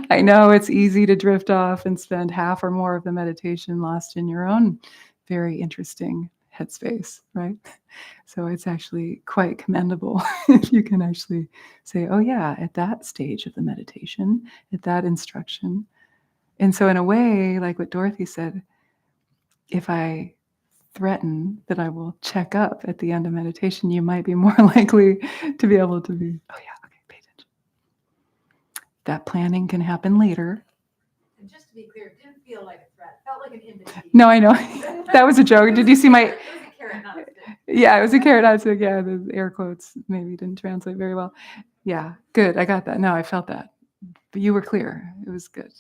I know it's easy to drift off and spend half or more of the meditation lost in your own very interesting headspace, right? So it's actually quite commendable if you can actually say, oh yeah, at that stage of the meditation, at that instruction. And so in a way, like what Dorothy said, if I threaten that I will check up at the end of meditation, you might be more likely to be able to be, oh yeah, okay, pay attention. That planning can happen later. And just to be clear, it didn't feel like a threat. It felt like an invitation. No, I know. That was a joke. Did you see my... It was a carrot, not a stick. Yeah, it was a carrot, not a stick. Yeah, the air quotes maybe didn't translate very well. Yeah, good. I got that. No, I felt that. But you were clear. It was good.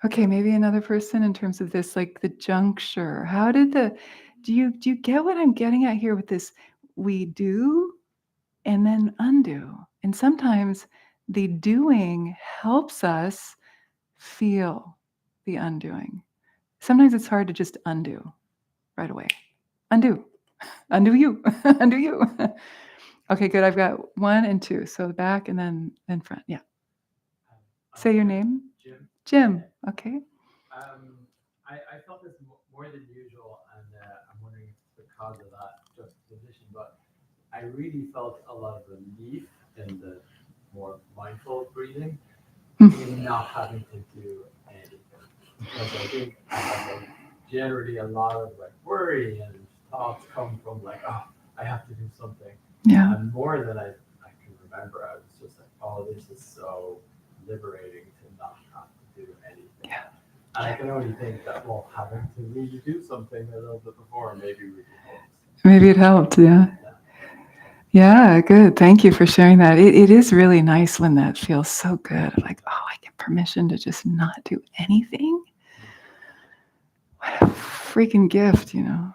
Okay, maybe another person in terms of this, like the juncture. How did do you get what I'm getting at here with this? We do and then undo. And sometimes the doing helps us feel the undoing. Sometimes it's hard to just undo right away. Undo you, undo you. Okay, good. I've got 1 and 2. So the back and then front. Yeah. Say your name. Jim. Okay. I felt this more than usual, and I'm wondering if it's because of that juxtaposition, but I really felt a lot of relief in the more mindful breathing, in not having to do anything. Because I think I have generally a lot of like worry and thoughts come from like, oh, I have to do something. Yeah. And more than I can remember, I was just like, oh, this is so liberating to not have to do anything. Yeah. And I can only think that, well, having to really do something a little bit before maybe really helps. Maybe it helped, yeah. Yeah, good. Thank you for sharing that. It is really nice when that feels so good. Like, oh, I get permission to just not do anything. What a freaking gift, Yeah.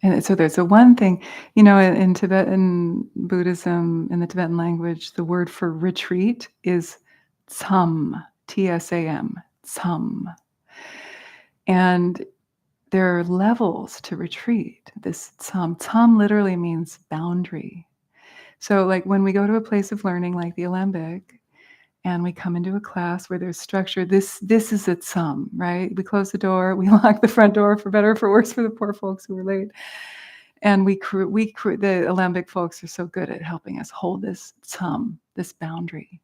And so there's one thing, in Tibetan Buddhism, in the Tibetan language, the word for retreat is tsam, T-S-A-M, tsam. And there are levels to retreat. This tsam literally means boundary. So like when we go to a place of learning like the Alembic and we come into a class where there's structure, this is a tsam, right? We close the door, we lock the front door for better or for worse for the poor folks who were late. And the Alembic folks are so good at helping us hold this tsam, this boundary.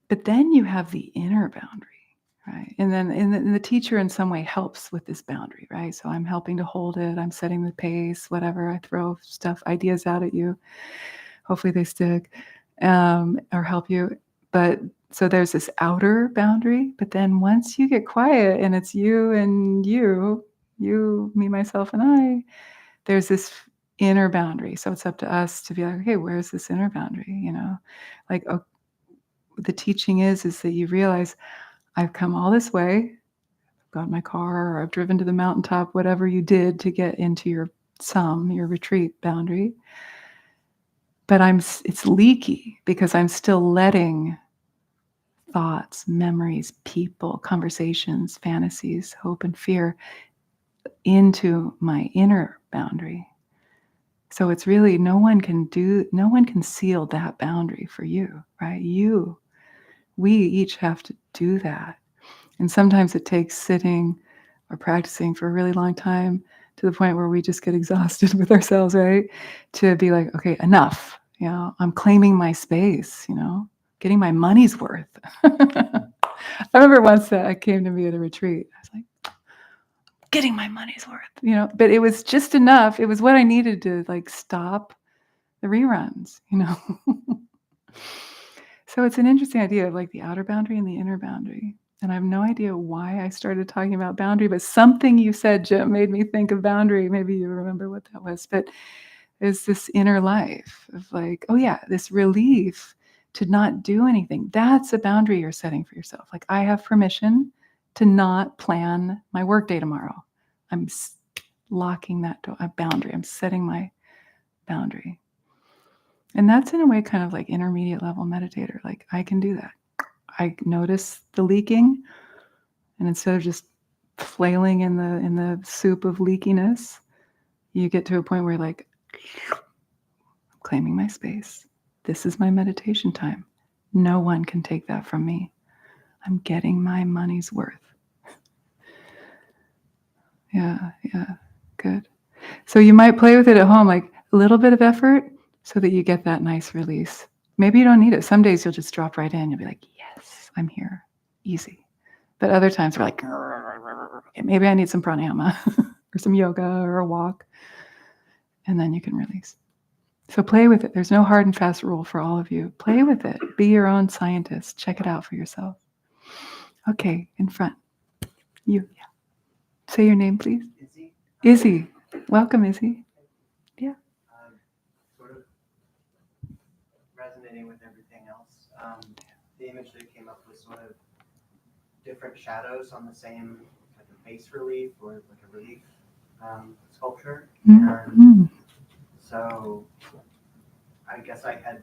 But then you have the inner boundary. Right. And then the teacher in some way helps with this boundary, right? So I'm helping to hold it. I'm setting the pace, whatever. I throw ideas out at you. Hopefully they stick or help you. But so there's this outer boundary. But then once you get quiet and it's you and you, me, myself, and I, there's this inner boundary. So it's up to us to be like, okay, where's this inner boundary? Like the teaching is that you realize, I've come all this way, I've got my car, or I've driven to the mountaintop, whatever you did to get into your retreat boundary. But it's leaky because I'm still letting thoughts, memories, people, conversations, fantasies, hope and fear into my inner boundary. So it's really no one can seal that boundary for you, right? We each have to do that. And sometimes it takes sitting or practicing for a really long time to the point where we just get exhausted with ourselves, right? To be like, okay, enough. You know, I'm claiming my space, you know, getting my money's worth. I remember once that I came to me at a retreat. I was like, getting my money's worth, you know, but it was just enough. It was what I needed to like stop the reruns, you know. So it's an interesting idea of like the outer boundary and the inner boundary. And I have no idea why I started talking about boundary, but something you said, Jim, made me think of boundary. Maybe you remember what that was, but there's this inner life of like, oh yeah, this relief to not do anything. That's a boundary you're setting for yourself. Like, I have permission to not plan my workday tomorrow. I'm locking that door, a boundary. I'm setting my boundary. And that's in a way kind of like intermediate level meditator. Like, I can do that. I notice the leaking, and instead of just flailing in the soup of leakiness, you get to a point where like, I'm claiming my space. This is my meditation time. No one can take that from me. I'm getting my money's worth. Yeah, good. So you might play with it at home, like a little bit of effort so that you get that nice release. Maybe you don't need it. Some days you'll just drop right in. You'll be like, yes, I'm here. Easy. But other times we're like, maybe I need some pranayama or some yoga or a walk. And then you can release. So play with it. There's no hard and fast rule for all of you. Play with it. Be your own scientist. Check it out for yourself. Okay, in front. You. Yeah. Say your name, please. Izzy. Izzy. Welcome, Izzy. Sort of resonating with everything else. The image that came up was sort of different shadows on the same like a base relief or like a relief sculpture. Mm-hmm. And so I guess I had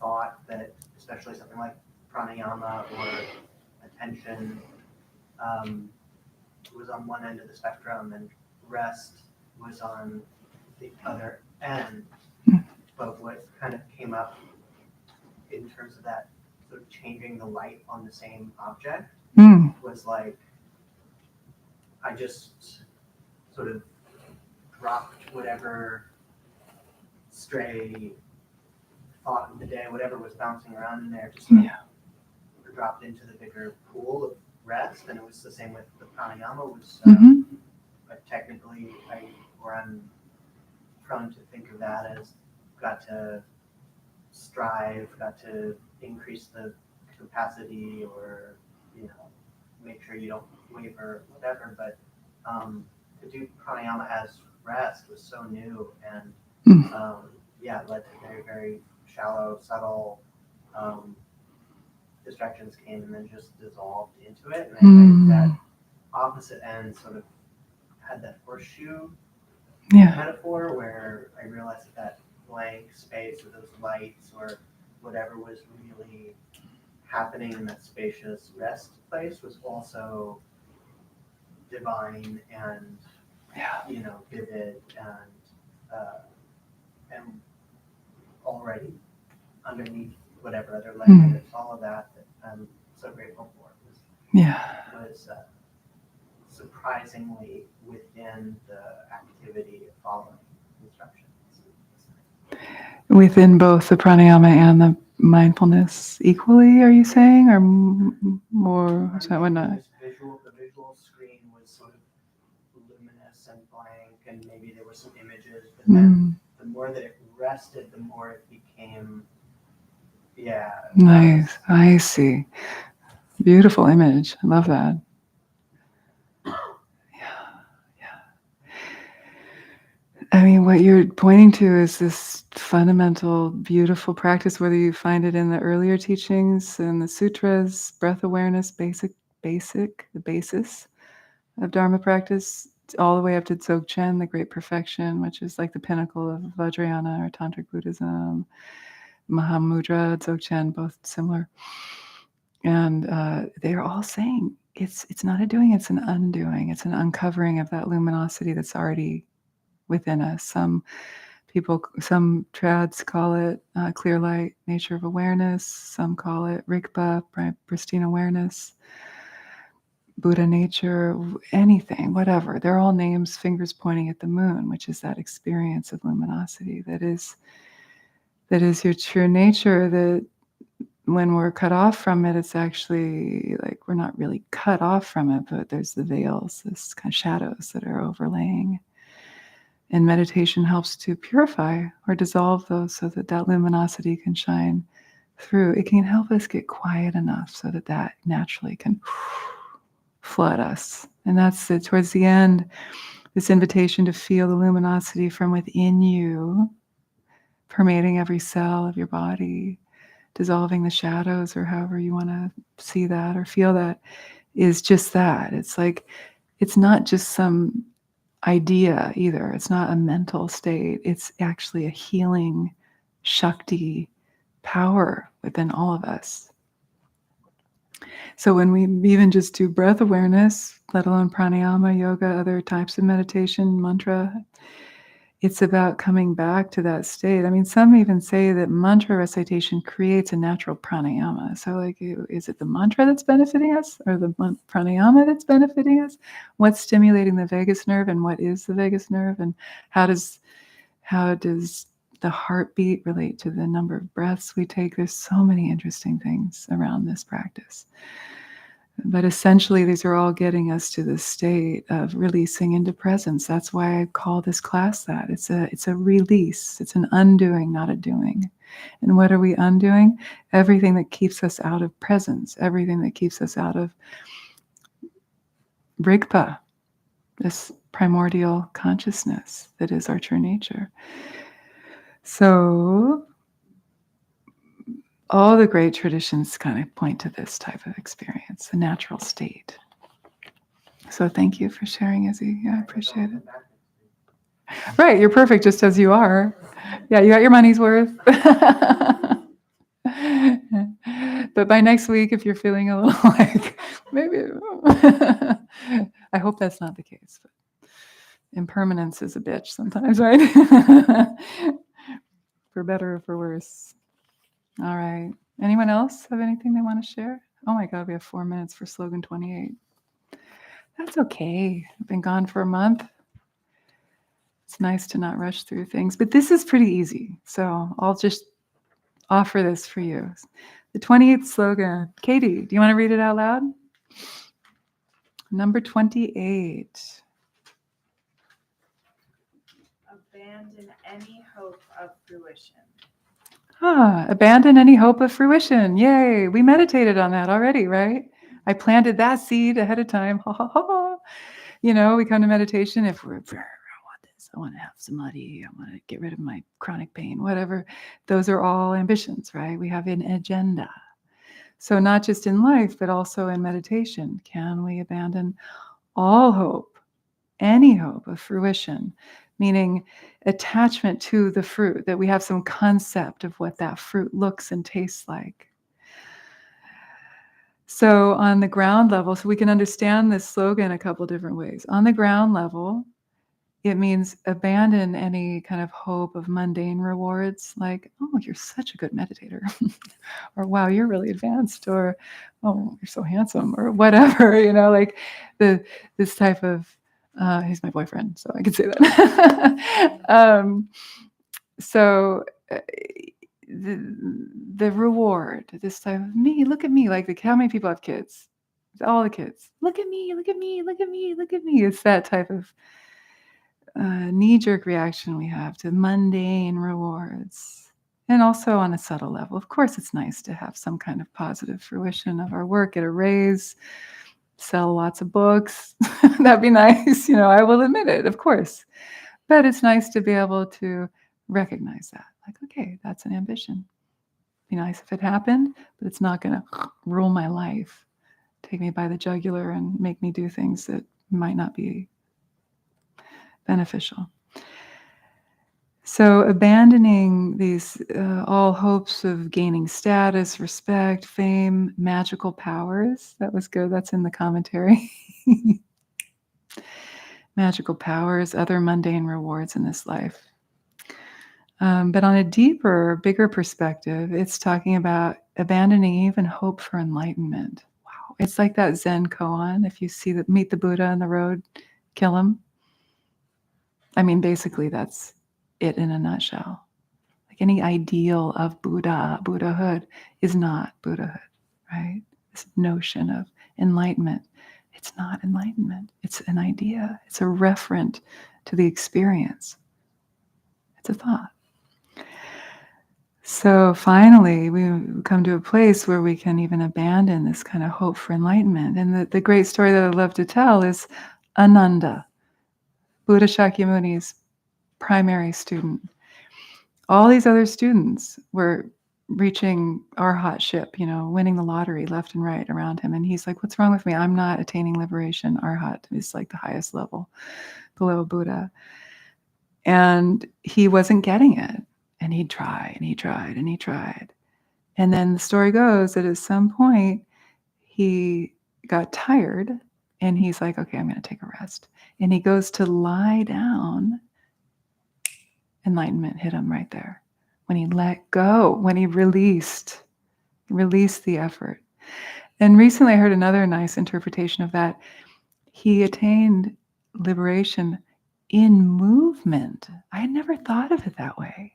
thought that especially something like pranayama or attention was on one end of the spectrum and rest was on the other end. But what kind of came up in terms of that sort of changing the light on the same object was like I just sort of dropped whatever stray thought of the day, whatever was bouncing around in there, just dropped into the bigger pool of rest. And it was the same with the pranayama. Was technically I'm prone to think of that as got to strive, got to increase the capacity, or make sure you don't waver, whatever. But to do pranayama as rest was so new, and led to very, very shallow, subtle distractions came and then just dissolved into it. And I think that opposite end sort of had that horseshoe metaphor where I realized that blank space or those lights or whatever was really happening in that spacious rest place was also divine and vivid and already underneath whatever other layers, all of that I'm so grateful for was surprisingly within the activity of following instructions. Within both the pranayama and the mindfulness equally, are you saying, or more? Is that one not? The visual screen was sort of luminous and blank, and maybe there were some images, but then the more that it rested, the more it became, nice. I see. Beautiful image. I love that. I mean, what you're pointing to is this fundamental, beautiful practice, whether you find it in the earlier teachings and the sutras, breath awareness, the basis of Dharma practice, all the way up to Dzogchen, the great perfection, which is like the pinnacle of Vajrayana or Tantric Buddhism, Mahamudra, Dzogchen, both similar. And they're all saying it's not a doing, it's an undoing. It's an uncovering of that luminosity that's already within us. Some trads call it clear light, nature of awareness. Some call it Rigpa, pristine awareness. Buddha nature, anything, whatever. They're all names, fingers pointing at the moon, which is that experience of luminosity that is your true nature. That when we're cut off from it, it's actually like we're not really cut off from it, but there's the veils, this kind of shadows that are overlaying. And meditation helps to purify or dissolve those so that that luminosity can shine through. It can help us get quiet enough so that that naturally can flood us. And that's it. Towards the end, this invitation to feel the luminosity from within you, permeating every cell of your body, dissolving the shadows, or however you want to see that or feel that, is just that. It's like, it's not just some idea either. It's not a mental state. It's actually a healing Shakti power within all of us. So when we even just do breath awareness, let alone pranayama, yoga, other types of meditation, mantra, it's about coming back to that state. I mean, some even say that mantra recitation creates a natural pranayama. So like, is it the mantra that's benefiting us or the pranayama that's benefiting us? What's stimulating the vagus nerve, and what is the vagus nerve, and how does the heartbeat relate to the number of breaths we take? There's so many interesting things around this practice. But essentially, these are all getting us to the state of releasing into presence. That's why I call this class that. It's a release. It's an undoing, not a doing. And what are we undoing? Everything that keeps us out of presence, everything that keeps us out of Rigpa, this primordial consciousness that is our true nature. So all the great traditions kind of point to this type of experience, a natural state. So thank you for sharing, Izzy. Yeah, I appreciate it. Right, you're perfect just as you are. Yeah, you got your money's worth. But by next week, if you're feeling a little like, maybe, I hope that's not the case. But impermanence is a bitch sometimes, right? For better or for worse. All right. Anyone else have anything they want to share? Oh my God, we have 4 minutes for slogan 28. That's okay. I've been gone for a month. It's nice to not rush through things, but this is pretty easy. So I'll just offer this for you. The 28th slogan. Katie, do you want to read it out loud? Number 28. Abandon any hope of fruition. Abandon any hope of fruition. Yay. We meditated on that already, right? I planted that seed ahead of time. Ha, ha, ha. You know, we come to meditation if I want this, I want to have samadhi, I want to get rid of my chronic pain, whatever. Those are all ambitions, right? We have an agenda. So not just in life, but also in meditation. Can we abandon all hope, any hope of fruition? Meaning attachment to the fruit, that we have some concept of what that fruit looks and tastes like. So on the ground level, so we can understand this slogan a couple different ways. On the ground level, it means abandon any kind of hope of mundane rewards, like, oh, you're such a good meditator, or wow, you're really advanced, or oh, you're so handsome, or whatever, you know, like this type of, he's my boyfriend, so I can say that. So the reward, this type of me, look at me, like how many people have kids? All the kids, look at me, look at me, look at me, look at me. It's that type of knee-jerk reaction we have to mundane rewards. And also on a subtle level, of course, it's nice to have some kind of positive fruition of our work, get a raise, sell lots of books. That'd be nice. You know, I will admit it, of course. But it's nice to be able to recognize that. Like, okay, that's an ambition. Be nice if it happened, but it's not going to rule my life, take me by the jugular and make me do things that might not be beneficial. So abandoning these all hopes of gaining status, respect, fame, magical powers. That was good. That's in the commentary. Magical powers, other mundane rewards in this life. But on a deeper, bigger perspective, it's talking about abandoning even hope for enlightenment. Wow. It's like that Zen koan. If you meet the Buddha on the road, kill him. I mean, basically that's it in a nutshell. Like any ideal of Buddhahood is not Buddhahood, right? This notion of enlightenment, it's not enlightenment. It's an idea. It's a referent to the experience. It's a thought. So finally, we come to a place where we can even abandon this kind of hope for enlightenment. And the great story that I love to tell is Ananda, Buddha Shakyamuni's primary student. All these other students were reaching arhatship, winning the lottery left and right around him. And he's like, what's wrong with me? I'm not attaining liberation. Arhat is like the highest level below Buddha. And he wasn't getting it. And he'd try and he tried and he tried. And then the story goes that at some point he got tired and he's like, okay, I'm going to take a rest. And he goes to lie down. Enlightenment hit him right there. When he let go, when he released the effort. And recently I heard another nice interpretation of that. He attained liberation in movement. I had never thought of it that way.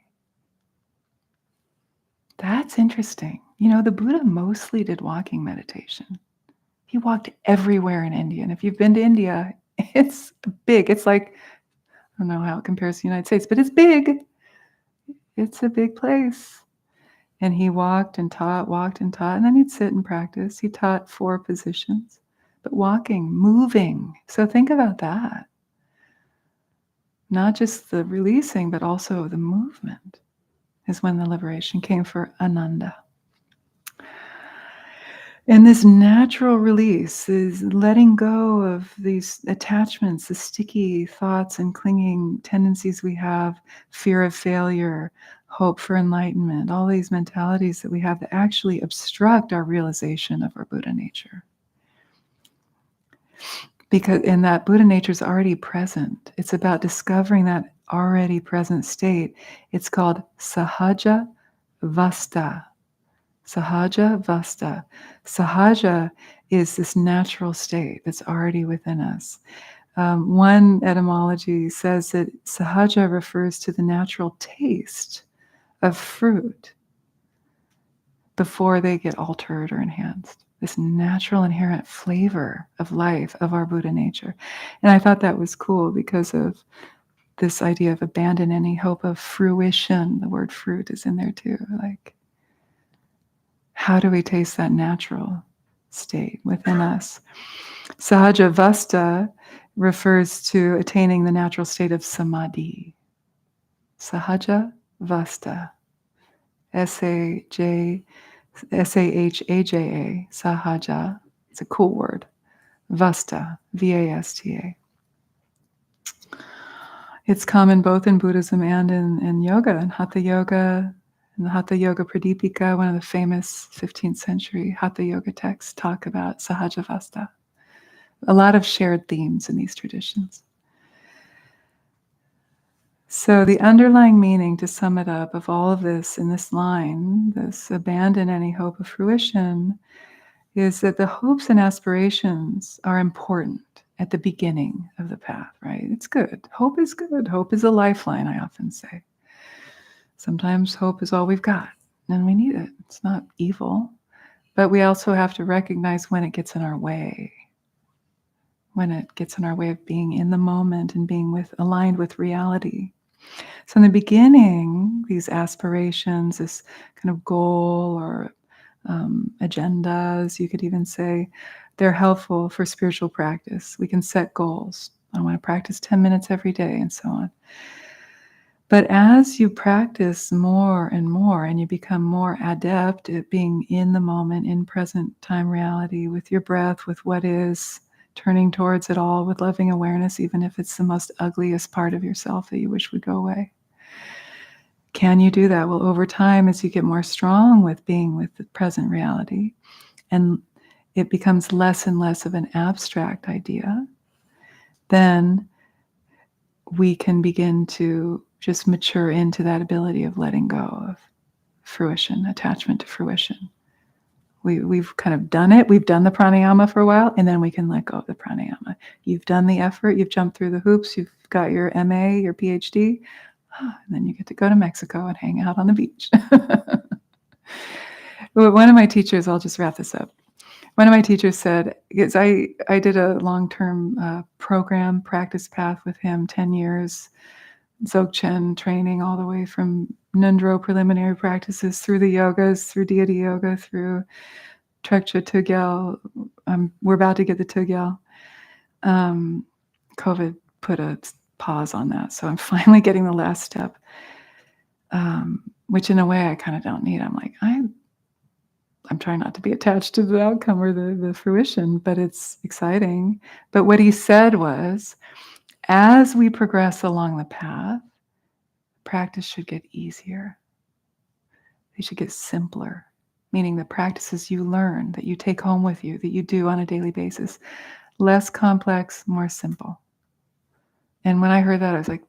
That's interesting. The Buddha mostly did walking meditation. He walked everywhere in India. And if you've been to India, it's big. It's like, I don't know how it compares to the United States, but it's big. It's a big place. And he walked and taught, and then he'd sit and practice. He taught 4 positions, but walking, moving. So think about that. Not just the releasing, but also the movement is when the liberation came for Ananda. And this natural release is letting go of these attachments, the sticky thoughts and clinging tendencies we have, fear of failure, hope for enlightenment, all these mentalities that we have that actually obstruct our realization of our Buddha nature. Because in that Buddha nature is already present. It's about discovering that already present state. It's called sahaja vasta. Sahaja vasta. Sahaja is this natural state that's already within us. One etymology says that sahaja refers to the natural taste of fruit before they get altered or enhanced. This natural inherent flavor of life, of our Buddha nature. And I thought that was cool because of this idea of abandon any hope of fruition. The word fruit is in there too. Like, how do we taste that natural state within us? Sahaja vasta refers to attaining the natural state of samadhi. Sahaja vasta. S-A-H-A-J-A, sahaja. It's a cool word. Vasta, V-A-S-T-A. It's common both in Buddhism and in yoga, in Hatha Yoga. In the Hatha Yoga Pradipika, one of the famous 15th century Hatha Yoga texts talk about Sahaja Vasta. A lot of shared themes in these traditions. So the underlying meaning, to sum it up, of all of this in this line, this abandon any hope of fruition, is that the hopes and aspirations are important at the beginning of the path, right? It's good. Hope is good. Hope is a lifeline, I often say. Sometimes hope is all we've got, and we need it. It's not evil. But we also have to recognize when it gets in our way. When it gets in our way of being in the moment and being aligned with reality. So in the beginning, these aspirations, this kind of goal or agendas, you could even say, they're helpful for spiritual practice. We can set goals. I want to practice 10 minutes every day and so on. But as you practice more and more and you become more adept at being in the moment, in present time reality, with your breath, with what is, turning towards it all with loving awareness, even if it's the most ugliest part of yourself that you wish would go away. Can you do that? Well, over time, as you get more strong with being with the present reality, and it becomes less and less of an abstract idea, then we can begin to just mature into that ability of letting go of fruition, attachment to fruition. We've kind of done it. We've done the pranayama for a while, and then we can let go of the pranayama. You've done the effort. You've jumped through the hoops. You've got your MA, your PhD, and then you get to go to Mexico and hang out on the beach. One of my teachers, I'll just wrap this up. One of my teachers said, because I did a long-term program, practice path with him, 10 years, Dzogchen training all the way from Nundro preliminary practices through the yogas, through deity yoga, through Trekcha Tugel. We're about to get the Tugel. COVID put a pause on that. So I'm finally getting the last step, which in a way I kind of don't need. I'm like, I'm trying not to be attached to the outcome or the fruition, but it's exciting. But what he said was, as we progress along the path, practice should get easier. They should get simpler, meaning the practices you learn, that you take home with you, that you do on a daily basis, less complex, more simple. And when I heard that, I was like,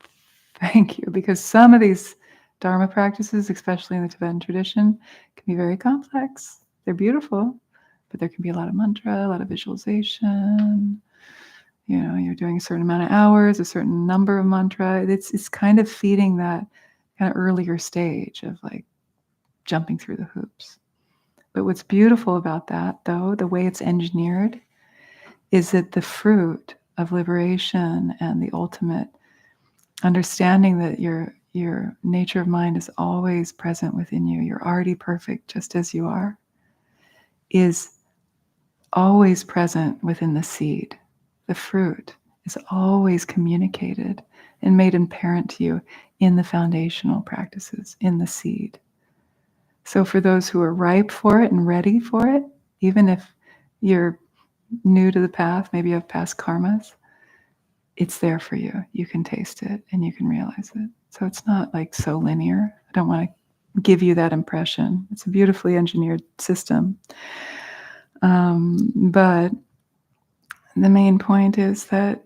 thank you, because some of these Dharma practices, especially in the Tibetan tradition, can be very complex. They're beautiful, but there can be a lot of mantra, a lot of visualization. You know, you're doing a certain amount of hours, a certain number of mantra. It's kind of feeding that kind of earlier stage of like jumping through the hoops. But what's beautiful about that, though, the way it's engineered, is that the fruit of liberation and the ultimate understanding that your nature of mind is always present within you, you're already perfect just as you are, is always present within the seed. The fruit is always communicated and made apparent to you in the foundational practices, in the seed. So for those who are ripe for it and ready for it, even if you're new to the path, maybe you have past karmas, it's there for you. You can taste it and you can realize it. So it's not like so linear. I don't want to give you that impression. It's a beautifully engineered system. But the main point is that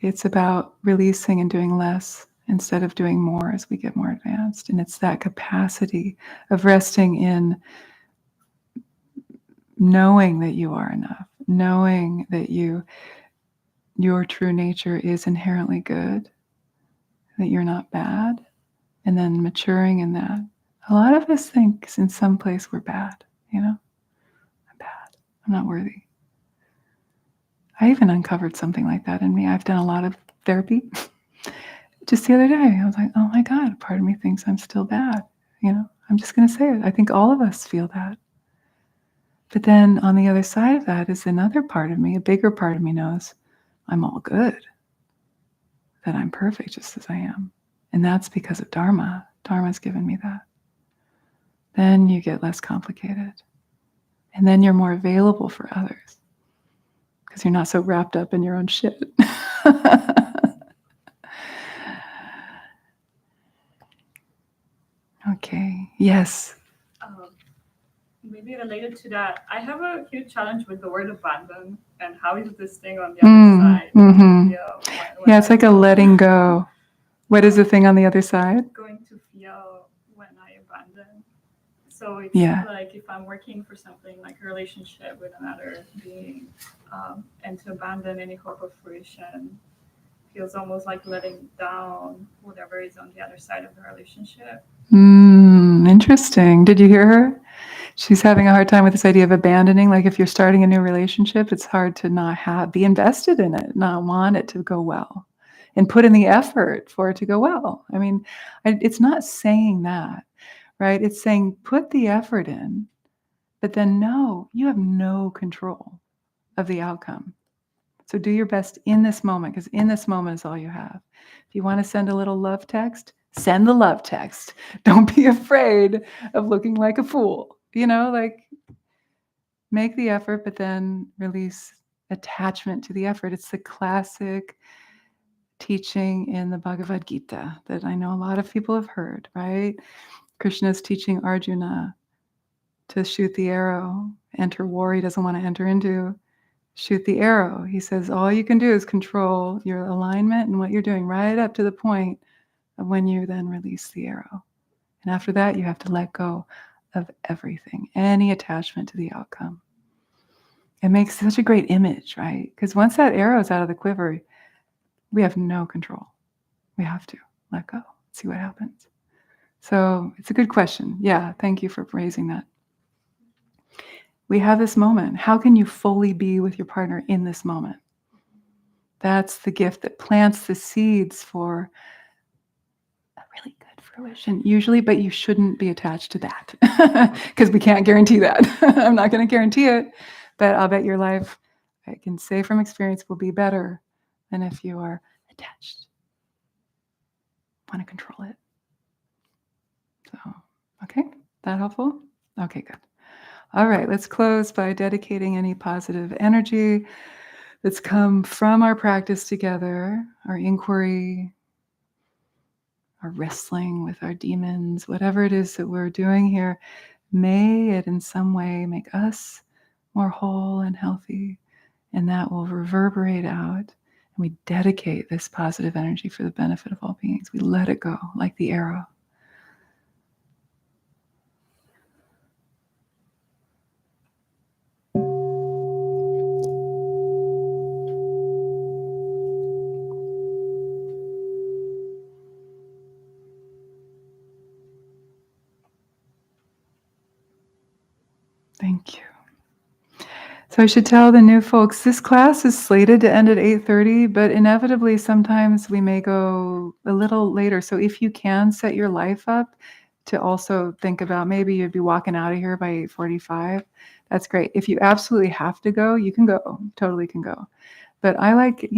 it's about releasing and doing less instead of doing more as we get more advanced. And it's that capacity of resting in knowing that you are enough, knowing that your true nature is inherently good, that you're not bad, and then maturing in that. A lot of us think in some place we're bad, you know? I'm bad. I'm not worthy. I even uncovered something like that in me. I've done a lot of therapy. Just the other day, I was like, oh my God, part of me thinks I'm still bad. You know, I'm just going to say it. I think all of us feel that. But then on the other side of that is another part of me, a bigger part of me knows I'm all good, that I'm perfect just as I am. And that's because of Dharma. Dharma's given me that. Then you get less complicated. And then you're more available for others because you're not so wrapped up in your own shit. Okay, yes. Maybe related to that, I have a huge challenge with the word abandon and how is this thing on the other side? Mm-hmm. When Yeah, it's like a letting go. What is the thing on the other side? Going to feel when I abandon. So it's like if I'm working for something like a relationship with another being, and to abandon any hope of fruition feels almost like letting down whatever is on the other side of the relationship. Interesting. Did you hear her? She's having a hard time with this idea of abandoning. Like if you're starting a new relationship, it's hard to not be invested in it, not want it to go well, and put in the effort for it to go well. I mean, it's not saying that, right? It's saying put the effort in, but then no, you have no control of the outcome. So do your best in this moment, because in this moment is all you have. If you want to send a little love text, send the love text. Don't be afraid of looking like a fool. You know, like make the effort, but then release attachment to the effort. It's the classic teaching in the Bhagavad Gita that I know a lot of people have heard, right? Krishna's teaching Arjuna to shoot the arrow, enter war he doesn't want to enter into. Shoot the arrow. He says, all you can do is control your alignment and what you're doing right up to the point of when you then release the arrow. And after that, you have to let go of everything, any attachment to the outcome. It makes such a great image, right? Because once that arrow is out of the quiver, we have no control. We have to let go, see what happens. So it's a good question. Yeah, thank you for raising that. We have this moment. How can you fully be with your partner in this moment? That's the gift that plants the seeds for a really good fruition, usually, but you shouldn't be attached to that because we can't guarantee that. I'm not going to guarantee it, but I'll bet your life, I can say from experience, will be better than if you are attached. Want to control it. So, okay, that helpful? Okay, good. All right, let's close by dedicating any positive energy that's come from our practice together, our inquiry, our wrestling with our demons, whatever it is that we're doing here. May it in some way make us more whole and healthy, and that will reverberate out. And we dedicate this positive energy for the benefit of all beings. We let it go like the arrow. Thank you. So I should tell the new folks, this class is slated to end at 8:30, but inevitably sometimes we may go a little later. So if you can set your life up to also think about maybe you'd be walking out of here by 8:45, that's great. If you absolutely have to go, you can go, totally can go. But I like,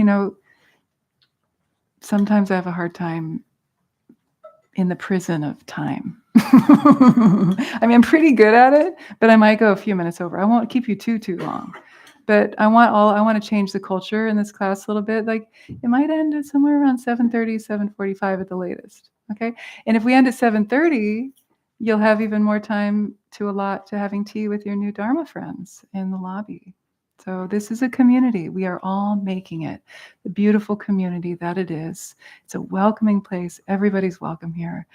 sometimes I have a hard time in the prison of time. I mean, I'm pretty good at it, but I might go a few minutes over. I won't keep you too long. But I want to change the culture in this class a little bit. Like it might end at somewhere around 7:30, 7:45 at the latest. Okay. And if we end at 7:30, you'll have even more time to allot to having tea with your new Dharma friends in the lobby. So this is a community. We are all making it the beautiful community that it is. It's a welcoming place. Everybody's welcome here.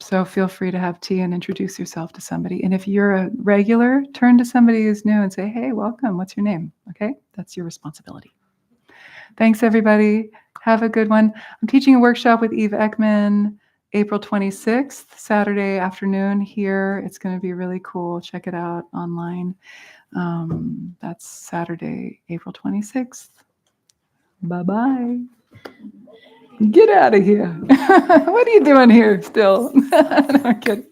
So feel free to have tea and introduce yourself to somebody. And if you're a regular, turn to somebody who's new and say, hey, welcome. What's your name? Okay, that's your responsibility. Thanks, everybody. Have a good one. I'm teaching a workshop with Eve Ekman, April 26th, Saturday afternoon here. It's going to be really cool. Check it out online. That's Saturday, April 26th. Bye-bye. Get out of here. What are you doing here still? No, I'm kidding.